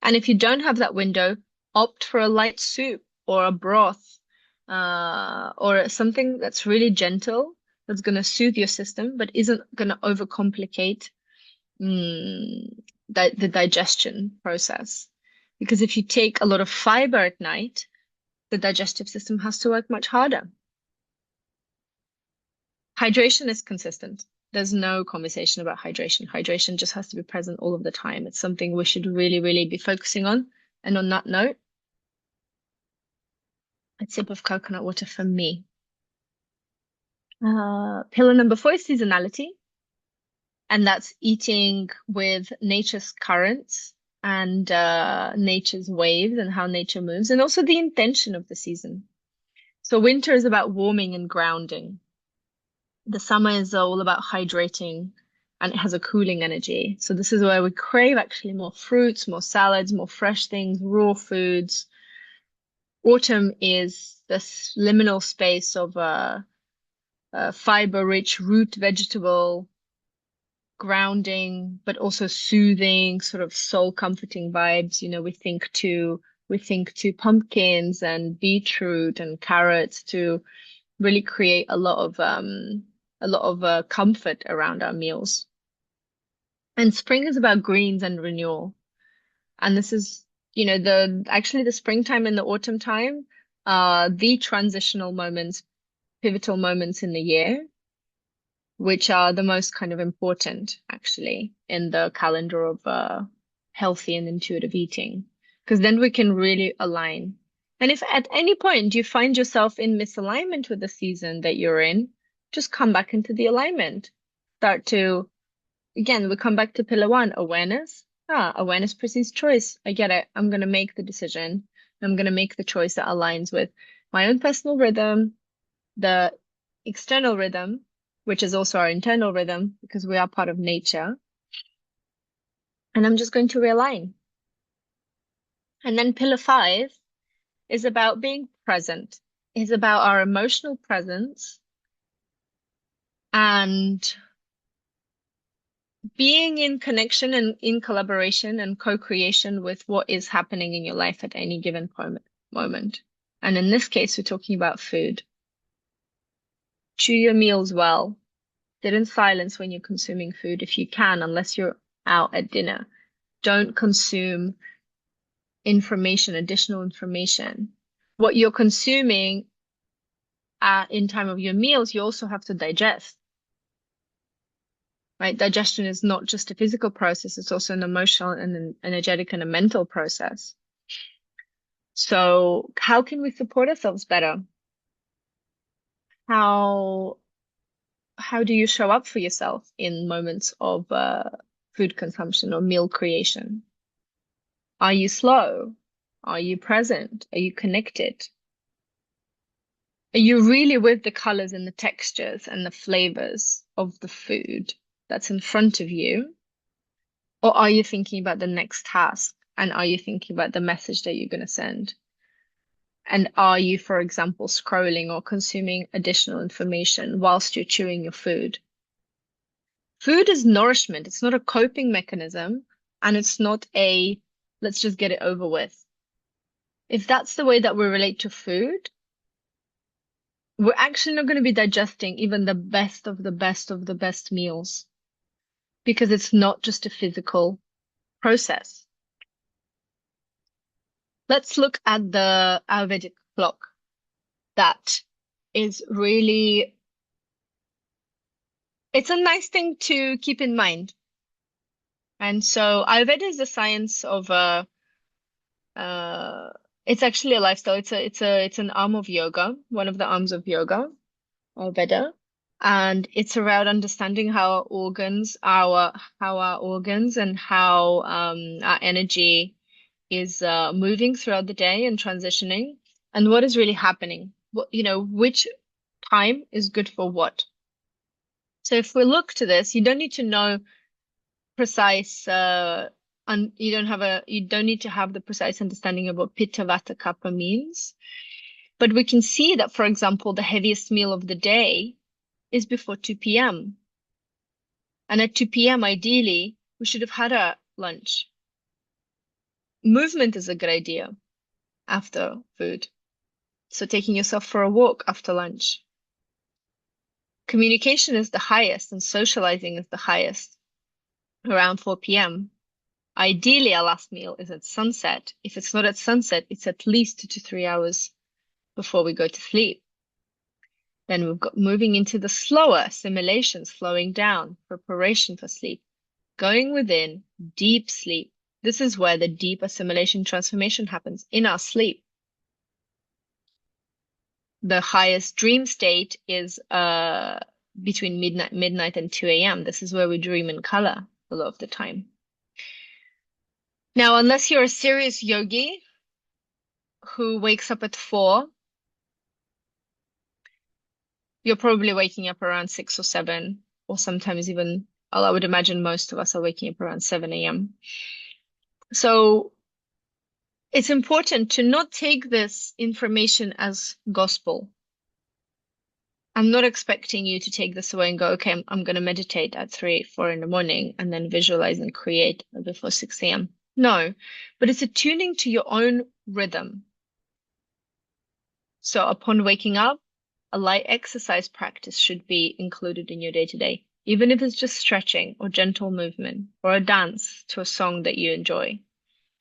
And if you don't have that window, opt for a light soup or a broth, or something that's really gentle, that's going to soothe your system, but isn't going to overcomplicate the digestion process. Because if you take a lot of fiber at night, the digestive system has to work much harder. Hydration is consistent. There's no conversation about hydration. Hydration just has to be present all of the time. It's something we should really, really be focusing on. And on that note, a sip of coconut water for me. Pillar number 4 is seasonality, and that's eating with nature's currents and nature's waves and how nature moves, and also the intention of the season. So winter is about warming and grounding. The summer is all about hydrating and it has a cooling energy. So this is where we crave actually more fruits, more salads, more fresh things, raw foods. Autumn is this liminal space of fiber-rich root vegetable grounding, but also soothing, sort of soul comforting vibes. You know, we think to pumpkins and beetroot and carrots to really create a lot of comfort around our meals. And spring is about greens and renewal. And this is, the springtime and the autumn time are the transitional moments, pivotal moments in the year, which are the most kind of important actually in the calendar of healthy and intuitive eating. Because then we can really align. And if at any point you find yourself in misalignment with the season that you're in, just come back into the alignment. Start to, again, we come back to pillar one, awareness. Awareness precedes choice. I get it. I'm going to make the decision. I'm going to make the choice that aligns with my own personal rhythm, the external rhythm, which is also our internal rhythm because we are part of nature. And I'm just going to realign. And then pillar five is about being present, is about our emotional presence and being in connection and in collaboration and co-creation with what is happening in your life at any given moment. And in this case, we're talking about food. Chew your meals well. Sit in silence when you're consuming food if you can, unless you're out at dinner. Don't consume information, additional information. What you're consuming in time of your meals, you also have to digest, right? Digestion is not just a physical process, it's also an emotional and an energetic and a mental process. So how can we support ourselves better? How how do you show up for yourself in moments of food consumption or meal creation? Are you slow? Are you present? Are you connected? Are you really with the colors and the textures and the flavors of the food that's in front of you? Or are you thinking about the next task? And are you thinking about the message that you're going to send? And are you, for example, scrolling or consuming additional information whilst you're chewing your food? Food is nourishment. It's not a coping mechanism, and it's not a let's just get it over with. If that's the way that we relate to food, we're actually not going to be digesting even the best of the best of the best meals because it's not just a physical process. Let's look at the Ayurvedic clock. That is really, it's a nice thing to keep in mind. And so Ayurveda is the science of uh it's actually a lifestyle. It's an arm of yoga, one of the arms of yoga, Ayurveda. And it's around understanding how our organs and how our energy is moving throughout the day and transitioning, and what is really happening. Which time is good for what. So if we look to this, you don't need to know precise you don't need to have the precise understanding of what Pitta Vata Kapha means. But we can see that, for example, the heaviest meal of the day is before 2 p.m. And at 2 p.m., ideally, we should have had our lunch. Movement is a good idea after food. So taking yourself for a walk after lunch. Communication is the highest and socializing is the highest around 4 p.m. Ideally, our last meal is at sunset. If it's not at sunset, it's at least 2 to 3 hours before we go to sleep. Then we've got moving into the slower assimilation, slowing down, preparation for sleep, going within, deep sleep. This is where the deep assimilation transformation happens in our sleep. The highest dream state is between midnight and 2 a.m. This is where we dream in color a lot of the time. Now, unless you're a serious yogi who wakes up at 4, you're probably waking up around 6 or 7, or sometimes even, well, I would imagine most of us are waking up around 7 a.m. So it's important to not take this information as gospel. I'm not expecting you to take this away and go, okay, I'm going to meditate at 3, 4 in the morning and then visualize and create before 6 a.m. No, but it's attuning to your own rhythm. So upon waking up, a light exercise practice should be included in your day-to-day, even if it's just stretching or gentle movement or a dance to a song that you enjoy.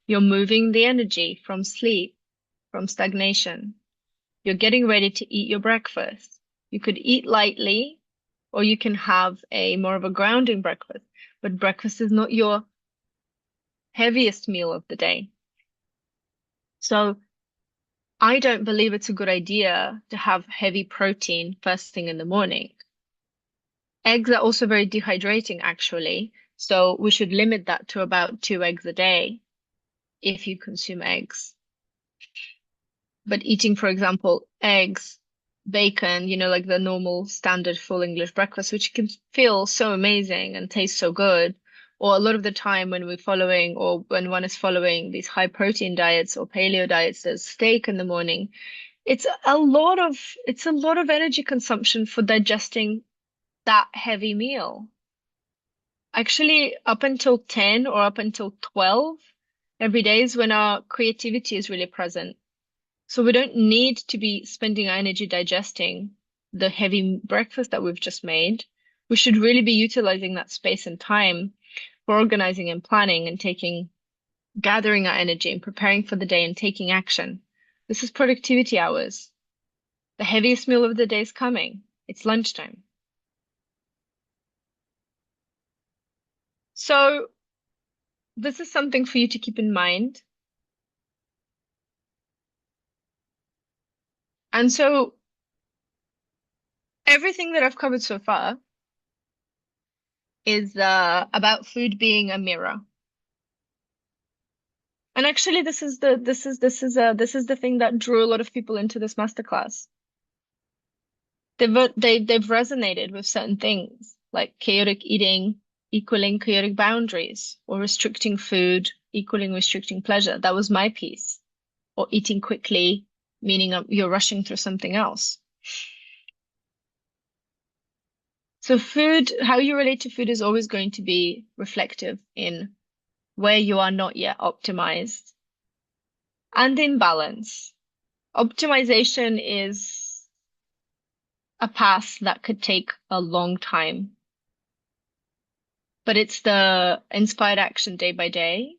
You're moving the energy from sleep, from stagnation. You're getting ready to eat your breakfast. You could eat lightly, or you can have a more of a grounding breakfast. But breakfast is not your heaviest meal of the day. So I don't believe it's a good idea to have heavy protein first thing in the morning. Eggs are also very dehydrating, actually. So we should limit that to about 2 eggs a day if you consume eggs. But eating, for example, eggs, bacon, like the normal standard full English breakfast, which can feel so amazing and taste so good. Or a lot of the time when we're following or when one is following these high protein diets or paleo diets, there's steak in the morning. It's a lot of energy consumption for digesting that heavy meal. Actually, up until 10 or up until 12 every day is when our creativity is really present. So we don't need to be spending our energy digesting the heavy breakfast that we've just made. We should really be utilizing that space and time for organizing and planning and gathering our energy and preparing for the day and taking action. This is productivity hours. The heaviest meal of the day is coming. It's lunchtime. So this is something for you to keep in mind. And so everything that I've covered so far is about food being a mirror. And actually, this is the thing that drew a lot of people into this masterclass. They've resonated with certain things like chaotic eating equaling chaotic boundaries, or restricting food equaling restricting pleasure. That was my piece. Or eating quickly, meaning you're rushing through something else. So food, how you relate to food is always going to be reflective in where you are not yet optimized and in balance. Optimization is a path that could take a long time, but it's the inspired action day by day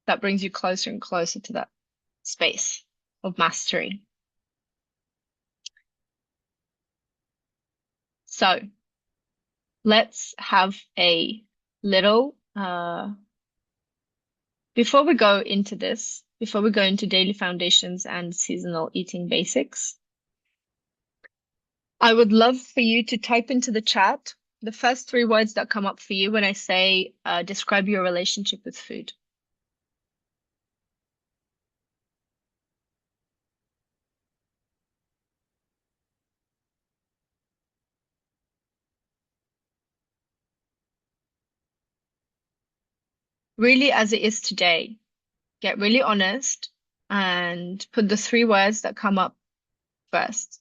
that brings you closer and closer to that space of mastery. So let's have a little, before we go into this, before we go into daily foundations and seasonal eating basics, I would love for you to type into the chat the first 3 words that come up for you when I say, describe your relationship with food. Really, as it is today, get really honest and put the 3 words that come up first.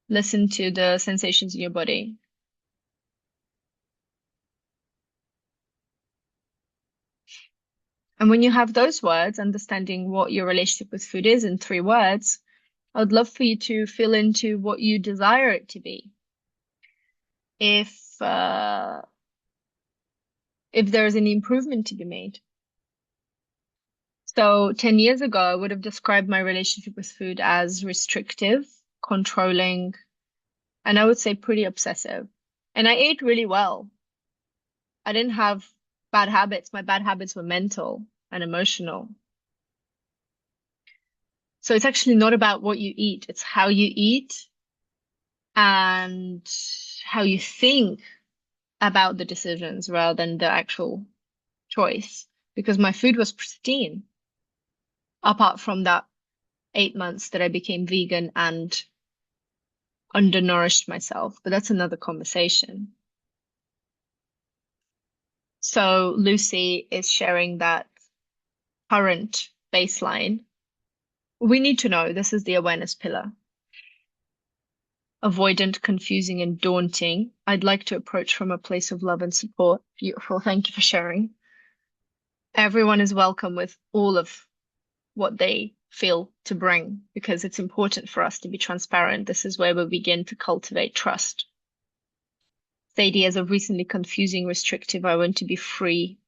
Listen to the sensations in your body. And when you have those words, understanding what your relationship with food is in 3 words, I would love for you to feel into what you desire it to be. If there is any improvement to be made. So 10 years ago, I would have described my relationship with food as restrictive, controlling, and I would say pretty obsessive. And I ate really well. I didn't have bad habits. My bad habits were mental and emotional. So it's actually not about what you eat, it's how you eat and how you think about the decisions rather than the actual choice. Because my food was pristine, apart from that 8 months that I became vegan and undernourished myself. But that's another conversation. So Lucy is sharing that current baseline. We need to know this is the awareness pillar. Avoidant, confusing, and daunting. I'd like to approach from a place of love and support. Beautiful. Thank you for sharing. Everyone is welcome with all of what they feel to bring because it's important for us to be transparent. This is where we begin to cultivate trust. Sadie, as of recently confusing, restrictive, I want to be free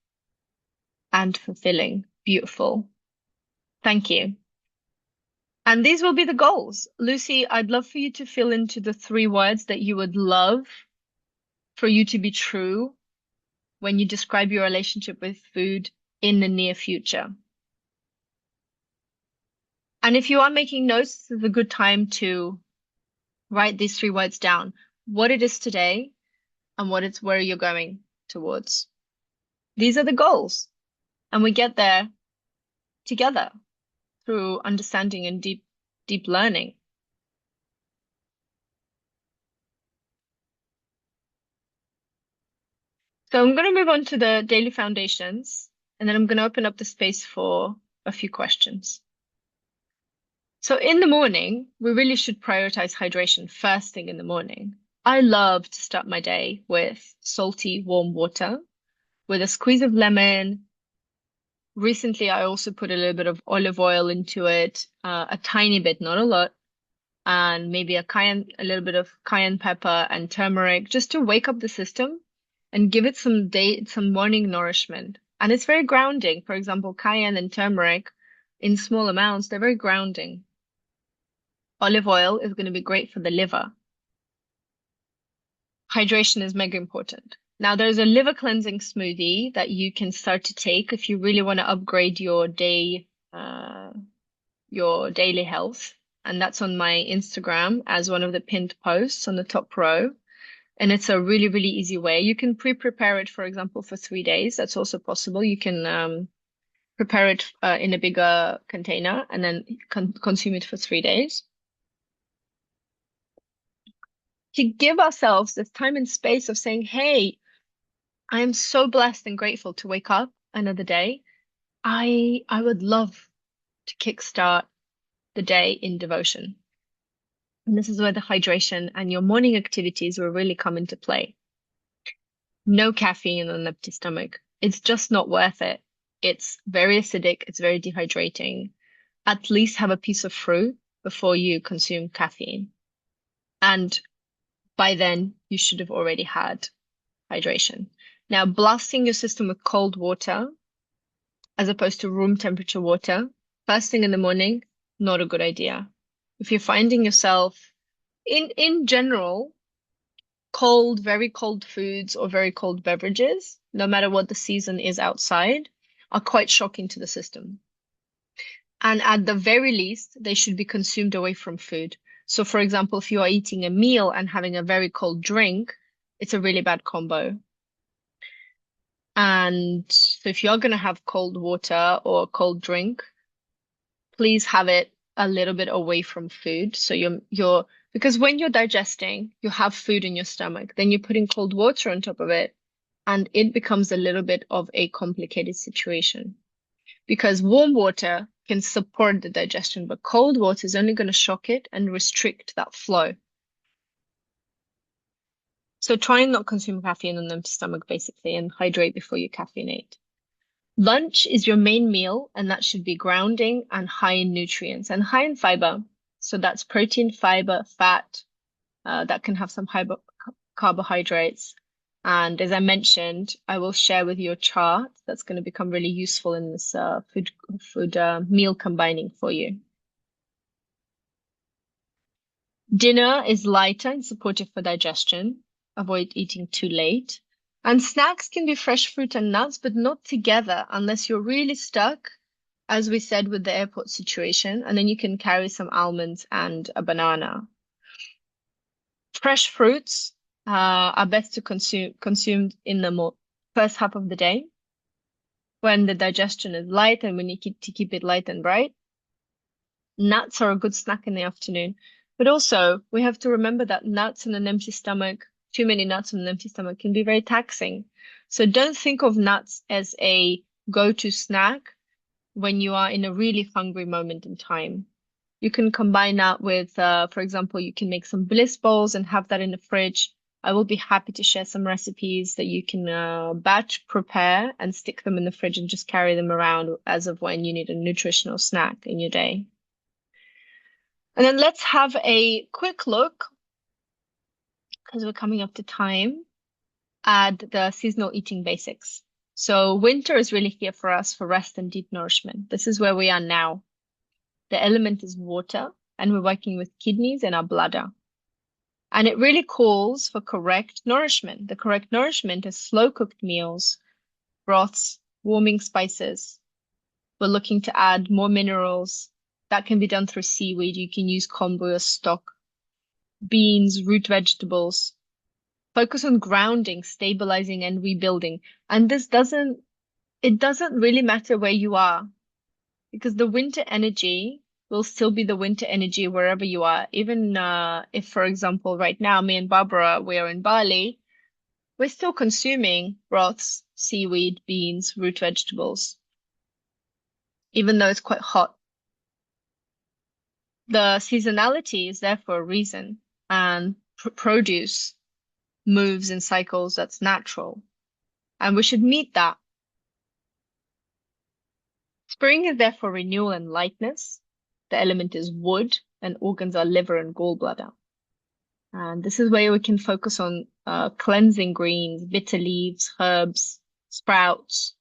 and fulfilling. Beautiful. Thank you. And these will be the goals. Lucy, I'd love for you to fill into the 3 words that you would love for you to be true when you describe your relationship with food in the near future. And if you are making notes, this is a good time to write these 3 words down. What it is today and what it's where you're going towards. These are the goals. And we get there together through understanding and deep learning. So I'm going to move on to the daily foundations, and then I'm going to open up the space for a few questions. So in the morning, we really should prioritize hydration first thing in the morning. I love to start my day with salty, warm water with a squeeze of lemon. Recently, I also put a little bit of olive oil into it, a tiny bit, not a lot, and maybe a little bit of cayenne pepper and turmeric, just to wake up the system and give it some morning nourishment. And it's very grounding. For example, cayenne and turmeric in small amounts, they're very grounding. Olive oil is going to be great for the liver. Hydration is mega important. Now, there's a liver cleansing smoothie that you can start to take if you really want to upgrade your daily health. And that's on my Instagram as one of the pinned posts on the top row. And it's a really, really easy way. You can pre-prepare it, for example, for 3 days. That's also possible. You can prepare it in a bigger container and then consume it for 3 days. To give ourselves this time and space of saying, hey, I am so blessed and grateful to wake up another day. I would love to kickstart the day in devotion. And this is where the hydration and your morning activities will really come into play. No caffeine on an empty stomach. It's just not worth it. It's very acidic. It's very dehydrating. At least have a piece of fruit before you consume caffeine. And by then, you should have already had hydration. Now, blasting your system with cold water as opposed to room temperature water, first thing in the morning, not a good idea. If you're finding yourself in general, cold, very cold foods or very cold beverages, no matter what the season is outside, are quite shocking to the system. And at the very least, they should be consumed away from food. So, for example, if you are eating a meal and having a very cold drink, it's a really bad combo. And so if you're going to have cold water or a cold drink, please have it a little bit away from food. So because when you're digesting, you have food in your stomach, then you're putting cold water on top of it, and it becomes a little bit of a complicated situation. Because warm water can support the digestion, but cold water is only going to shock it and restrict that flow. So try and not consume caffeine on an empty stomach, basically, and hydrate before you caffeinate. Lunch is your main meal, and that should be grounding and high in nutrients and high in fiber. So that's protein, fiber, fat, that can have some carbohydrates. And as I mentioned, I will share with you a chart that's going to become really useful in this food meal combining for you. Dinner is lighter and supportive for digestion. Avoid eating too late. And snacks can be fresh fruit and nuts, but not together unless you're really stuck, as we said with the airport situation. And then you can carry some almonds and a banana. Fresh fruits are best to consumed in the first half of the day when the digestion is light and we need to keep it light and bright. Nuts are a good snack in the afternoon. But also, we have to remember that nuts on an empty stomach, too many nuts on an empty stomach can be very taxing. So don't think of nuts as a go-to snack when you are in a really hungry moment in time. You can combine that with, for example, you can make some bliss balls and have that in the fridge. I will be happy to share some recipes that you can batch prepare and stick them in the fridge and just carry them around as of when you need a nutritional snack in your day. And then let's have a quick look, because we're coming up to time, at the seasonal eating basics. So winter is really here for us for rest and deep nourishment. This is where we are now. The element is water, and we're working with kidneys and our bladder. And it really calls for correct nourishment. The correct nourishment is slow cooked meals, broths, warming spices. We're looking to add more minerals. That can be done through seaweed. You can use kombu as stock, beans, root vegetables. Focus on grounding, stabilizing, and rebuilding. And it doesn't really matter where you are because the winter energy will still be the winter energy wherever you are. Even if, for example, right now, me and Barbara, we're in Bali, we're still consuming broths, seaweed, beans, root vegetables, even though it's quite hot. The seasonality is there for a reason, and produce moves in cycles that's natural, and we should meet that. Spring is there for renewal and lightness. The element is wood, and organs are liver and gallbladder. And this is where we can focus on cleansing greens, bitter leaves, herbs, sprouts,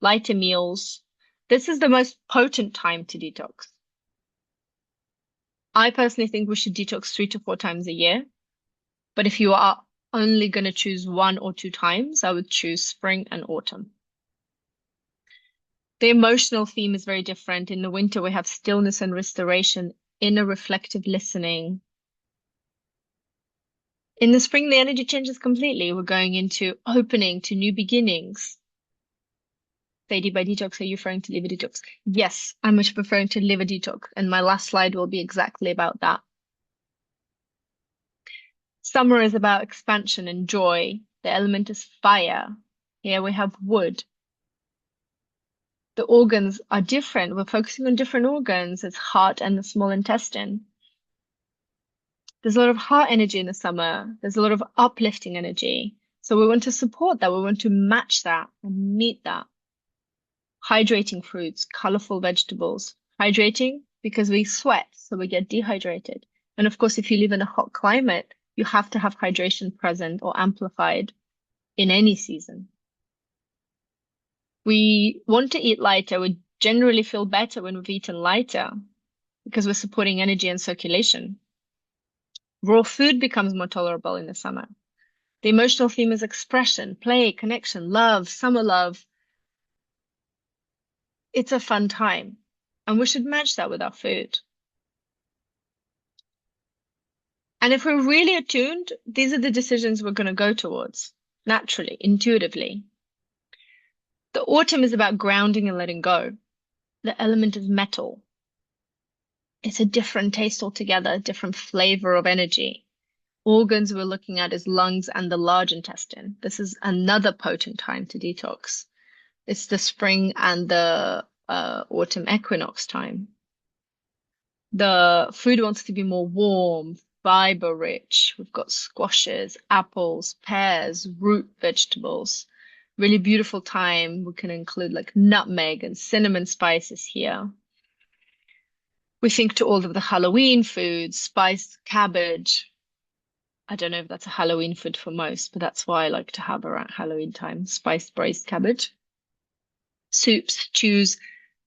lighter meals. This is the most potent time to detox. I personally think we should detox 3 to 4 times a year. But if you are only going to choose 1 or 2 times, I would choose spring and autumn. The emotional theme is very different. In the winter, we have stillness and restoration, inner reflective listening. In the spring, the energy changes completely. We're going into opening to new beginnings. Sadie, by detox, are you referring to liver detox? Yes, I'm much referring to liver detox, and my last slide will be exactly about that. Summer is about expansion and joy. The element is fire. Here we have wood. The organs are different. We're focusing on different organs. It's heart and the small intestine. There's a lot of heart energy in the summer. There's a lot of uplifting energy. So we want to support that. We want to match that and meet that. Hydrating fruits, colorful vegetables. Hydrating because we sweat, so we get dehydrated. And of course, if you live in a hot climate, you have to have hydration present or amplified in any season. We want to eat lighter. We generally feel better when we've eaten lighter because we're supporting energy and circulation. Raw food becomes more tolerable in the summer. The emotional theme is expression, play, connection, love, summer love. It's a fun time, and we should match that with our food. And if we're really attuned, these are the decisions we're going to go towards naturally, intuitively. The autumn is about grounding and letting go. The element is metal. It's a different taste altogether, a different flavor of energy. Organs we're looking at is lungs and the large intestine. This is another potent time to detox. It's the spring and the autumn equinox time. The food wants to be more warm, fiber rich. We've got squashes, apples, pears, root vegetables. Really beautiful time. We can include like nutmeg and cinnamon spices here. We think to all of the Halloween foods, spiced cabbage. I don't know if that's a Halloween food for most, but that's why I like to have around Halloween time, spiced braised cabbage. Soups, stews,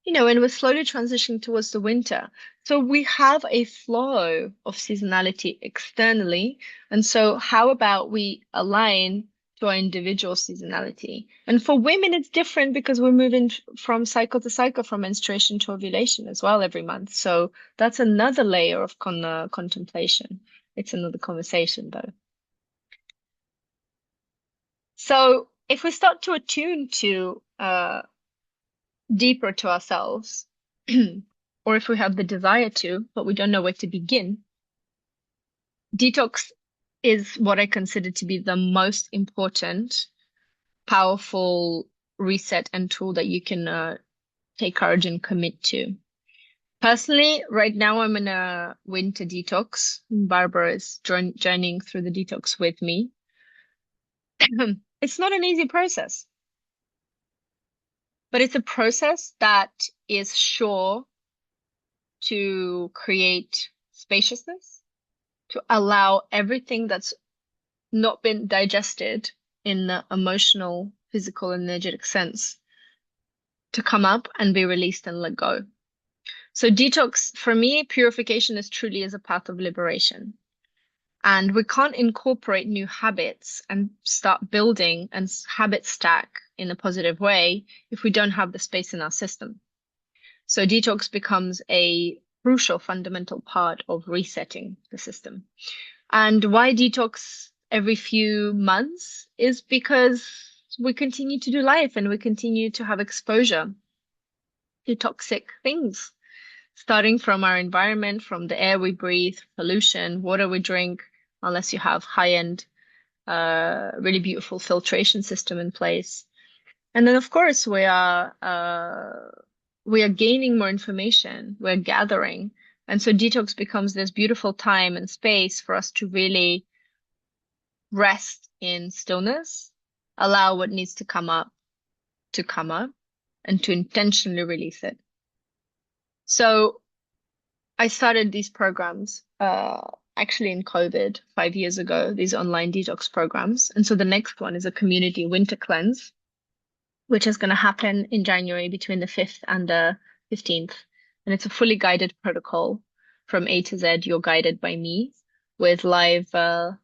and we're slowly transitioning towards the winter. So we have a flow of seasonality externally. And so how about we align to our individual seasonality? And for women, it's different because we're moving from cycle to cycle, from menstruation to ovulation as well every month. So that's another layer of contemplation. It's another conversation, though. So if we start to attune to deeper to ourselves, or if we have the desire to, but we don't know where to begin, detox is what I consider to be the most important, powerful reset and tool that you can take courage and commit to. Personally, right now I'm in a winter detox. Barbara is journeying through the detox with me. It's not an easy process, but it's a process that is sure to create spaciousness, to allow everything that's not been digested in the emotional physical and energetic sense to come up and be released and let go. So detox, for me, purification is truly as a path of liberation. And we can't incorporate new habits and start building and habit stack in a positive way if we don't have the space in our system. So detox becomes a crucial fundamental part of resetting the system. And why detox every few months is because we continue to do life and we continue to have exposure to toxic things, starting from our environment, from the air we breathe, pollution, water we drink, unless you have high-end, really beautiful filtration system in place. And then, of course, we are gaining more information, we're gathering. And so detox becomes this beautiful time and space for us to really rest in stillness, allow what needs to come up, and to intentionally release it. So I started these programs actually in COVID 5 years ago, these online detox programs. And so the next one is a community winter cleanse, which is going to happen in January between the 5th and the 15th. And it's a fully guided protocol from A to Z. You're guided by me with live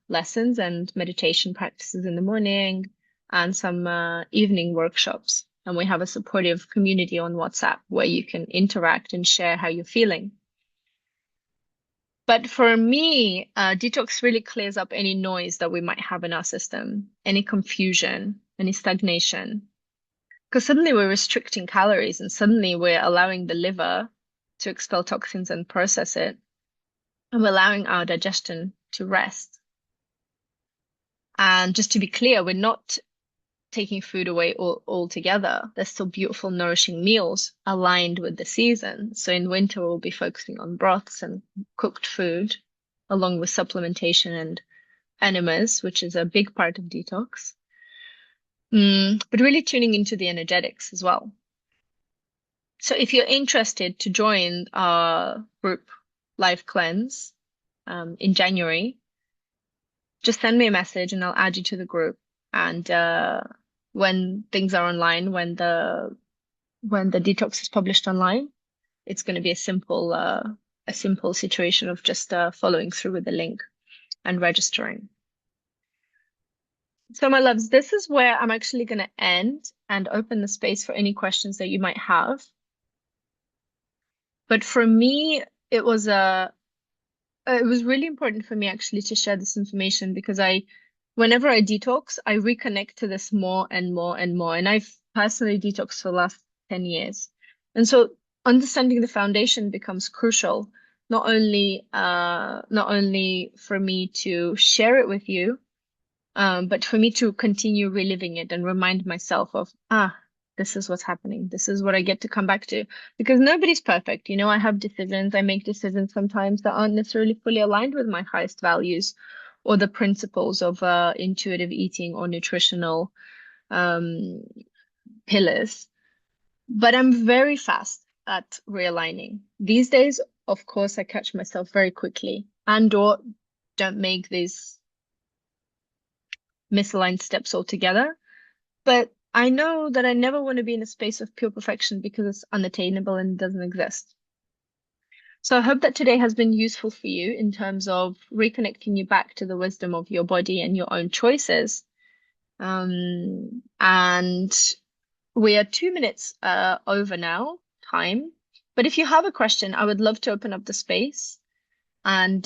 lessons and meditation practices in the morning and some evening workshops. And we have a supportive community on WhatsApp where you can interact and share how you're feeling. But for me, detox really clears up any noise that we might have in our system, any confusion, any stagnation. Because suddenly we're restricting calories and suddenly we're allowing the liver to expel toxins and process it. And we're allowing our digestion to rest. And just to be clear, we're not taking food away altogether. There's still beautiful, nourishing meals aligned with the season. So in winter, we'll be focusing on broths and cooked food, along with supplementation and enemas, which is a big part of detox. But really tuning into the energetics as well. So if you're interested to join our group Life Cleanse in January, just send me a message and I'll add you to the group. And when things are online, when the detox is published online, it's going to be a simple situation of just following through with the link and registering. So my loves, this is where I'm actually going to end and open the space for any questions that you might have. But for me, it was really important for me actually to share this information because whenever I detox, I reconnect to this more and more and more. And I've personally detoxed for the last 10 years. And so understanding the foundation becomes crucial, not only for me to share it with you, but for me to continue reliving it and remind myself of, this is what's happening. This is what I get to come back to. Because nobody's perfect. You know, I have decisions. I make decisions sometimes that aren't necessarily fully aligned with my highest values or the principles of intuitive eating or nutritional pillars. But I'm very fast at realigning. These days, of course, I catch myself very quickly and/or don't make these misaligned steps altogether. But I know that I never want to be in a space of pure perfection because it's unattainable and doesn't exist. So I hope that today has been useful for you in terms of reconnecting you back to the wisdom of your body and your own choices. And we are 2 minutes over now, time. But if you have a question, I would love to open up the space and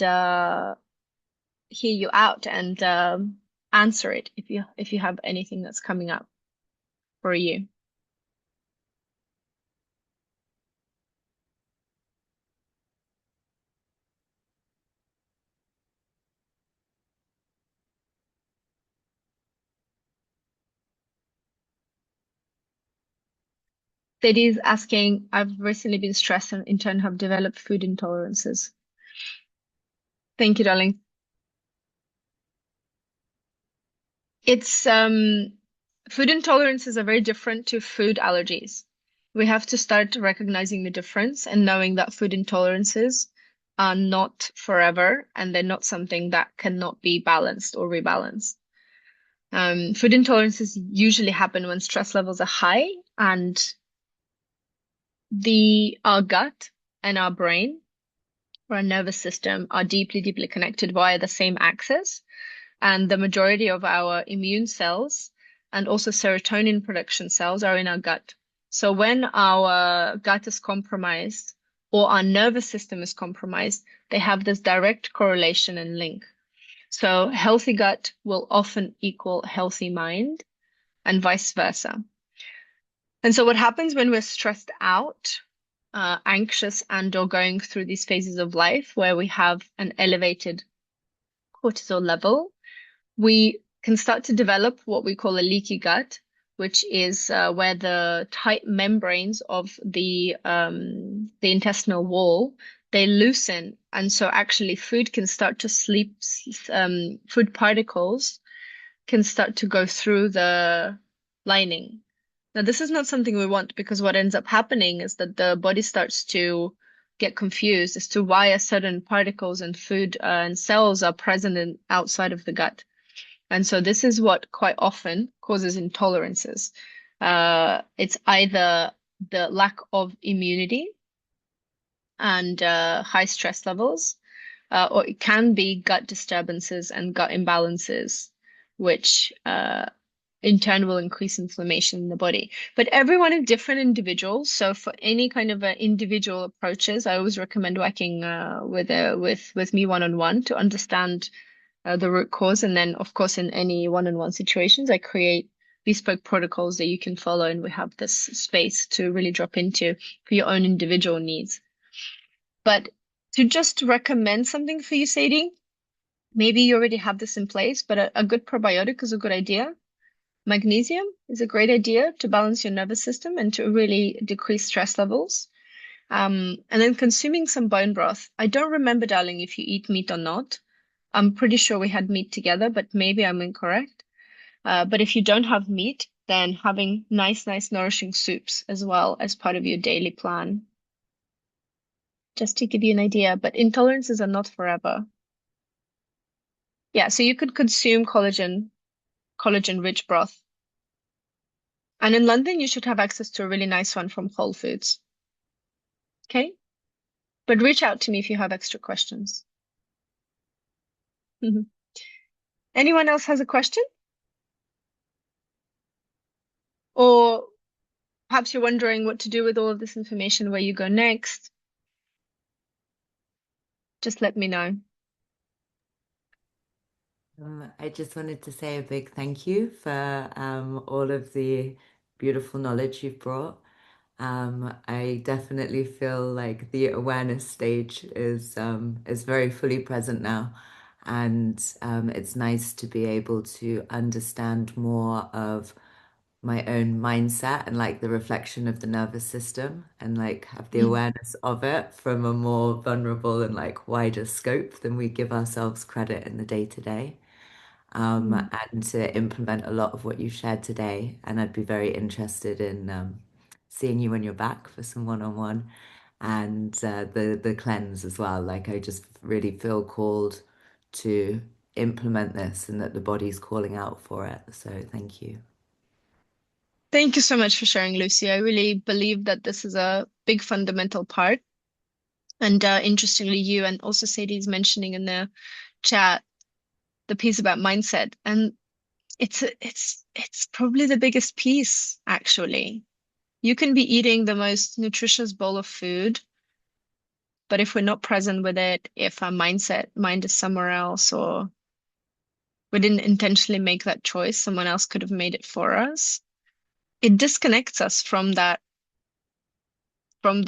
hear you out and answer it if you have anything that's coming up for you. Sadie's asking, I've recently been stressed and in turn have developed food intolerances. Thank you, darling. It's food intolerances are very different to food allergies. We have to start recognizing the difference and knowing that food intolerances are not forever and they're not something that cannot be balanced or rebalanced. Food intolerances usually happen when stress levels are high and the our gut and our brain or our nervous system are deeply, deeply connected via the same axis. And the majority of our immune cells and also serotonin production cells are in our gut. So when our gut is compromised or our nervous system is compromised, they have this direct correlation and link. So healthy gut will often equal healthy mind and vice versa. And so what happens when we're stressed out, anxious and or going through these phases of life where we have an elevated cortisol level, we can start to develop what we call a leaky gut, which is where the tight membranes of the intestinal wall they loosen, and so actually food can start to sleep. Food particles can start to go through the lining. Now, this is not something we want because what ends up happening is that the body starts to get confused as to why a certain particles and food and cells are present outside of the gut. And so this is what quite often causes intolerances. It's either the lack of immunity and high stress levels, or it can be gut disturbances and gut imbalances, which in turn will increase inflammation in the body. But everyone is different individuals. So for any kind of individual approaches, I always recommend working with me one-on-one to understand the root cause. And then, of course, in any one-on-one situations, I create bespoke protocols that you can follow, and we have this space to really drop into for your own individual needs. But to just recommend something for you, Sadie, maybe you already have this in place, but a good probiotic is a good idea. Magnesium is a great idea to balance your nervous system and to really decrease stress levels. And then consuming some bone broth. I don't remember, darling, if you eat meat or not. I'm pretty sure we had meat together, but maybe I'm incorrect. But if you don't have meat, then having nice, nice nourishing soups as well as part of your daily plan, just to give you an idea. But intolerances are not forever. Yeah, so you could consume collagen-rich broth. And in London, you should have access to a really nice one from Whole Foods. Okay? But reach out to me if you have extra questions. Anyone else has a question? Or perhaps you're wondering what to do with all of this information, where you go next. Just let me know. I just wanted to say a big thank you for all of the beautiful knowledge you've brought. I definitely feel like the awareness stage is very fully present now, and it's nice to be able to understand more of my own mindset and like the reflection of the nervous system and like have the Mhm. awareness of it from a more vulnerable and like wider scope than we give ourselves credit in the day to day. Mhm. And to implement a lot of what you shared today. And I'd be very interested in seeing you when you're back for some one-on-one and the cleanse as well. Like I just really feel called to implement this and that the body's calling out for it. So thank you. Thank you so much for sharing, Lucy. I really believe that this is a big fundamental part. And interestingly, you and also Sadie's mentioning in the chat the piece about mindset, and it's probably the biggest piece, actually. You can be eating the most nutritious bowl of food, but if we're not present with it, if our mind is somewhere else, or we didn't intentionally make that choice, someone else could have made it for us, it disconnects us from the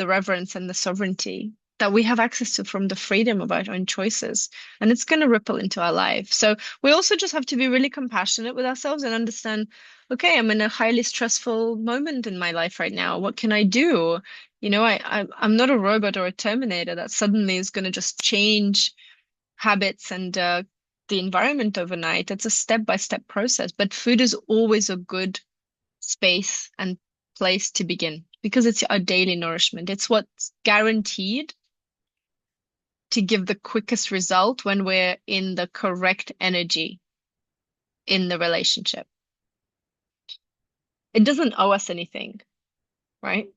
reverence and the sovereignty that we have access to from the freedom of our own choices. And it's going to ripple into our life. So we also just have to be really compassionate with ourselves and understand, okay, I'm in a highly stressful moment in my life right now. What can I do? I'm not a robot or a Terminator that suddenly is going to just change habits and the environment overnight. It's a step-by-step process, but food is always a good space and place to begin because it's our daily nourishment. It's what's guaranteed to give the quickest result when we're in the correct energy. in the relationship. It doesn't owe us anything, right?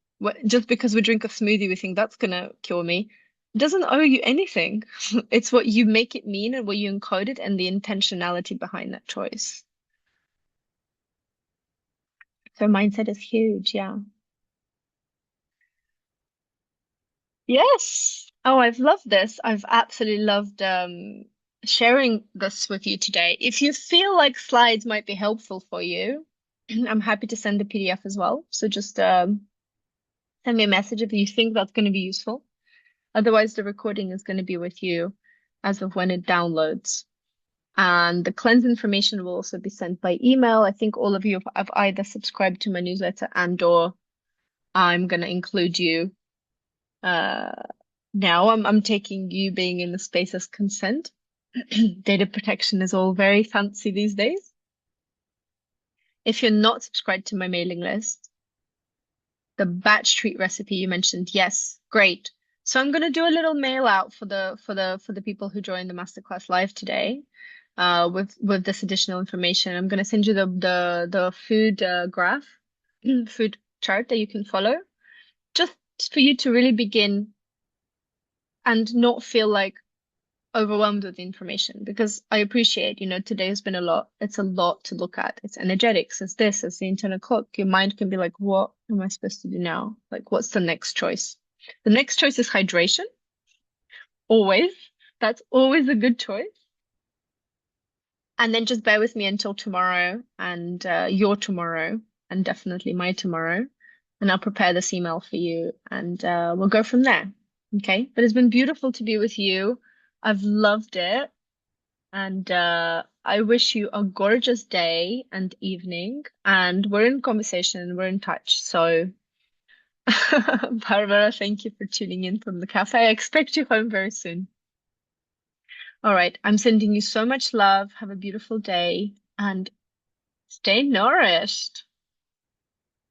Just because we drink a smoothie, we think that's gonna cure me. It doesn't owe you anything. It's what you make it mean and what you encode it and the intentionality behind that choice. So mindset is huge, yeah. Yes. Oh, I've loved this. I've absolutely loved sharing this with you today. If you feel like slides might be helpful for you, I'm happy to send the PDF as well. So just send me a message if you think that's going to be useful. Otherwise, the recording is going to be with you as of when it downloads. And the cleanse information will also be sent by email. I think all of you have either subscribed to my newsletter and or I'm going to include you. Uh, Now I'm taking you being in the space as consent. Data protection is all very fancy these days. If you're not subscribed to my mailing list, the batch treat recipe you mentioned, yes, great. So I'm gonna do a little mail out for the people who joined the masterclass live today, with this additional information. I'm gonna send you the food graph, food chart that you can follow, just for you to really begin and not feel like overwhelmed with information because I appreciate, today has been a lot. It's a lot to look at. It's energetics, it's this, it's the internal clock. Your mind can be like, what am I supposed to do now? Like, what's the next choice? The next choice is hydration, always. That's always a good choice. And then just bear with me until tomorrow and your tomorrow, and definitely my tomorrow. And I'll prepare this email for you and we'll go from there. Okay. But it's been beautiful to be with you. I've loved it. And I wish you a gorgeous day and evening. And we're in conversation, we're in touch. So, Barbara, thank you for tuning in from the cafe. I expect you home very soon. All right. I'm sending you so much love. Have a beautiful day and stay nourished.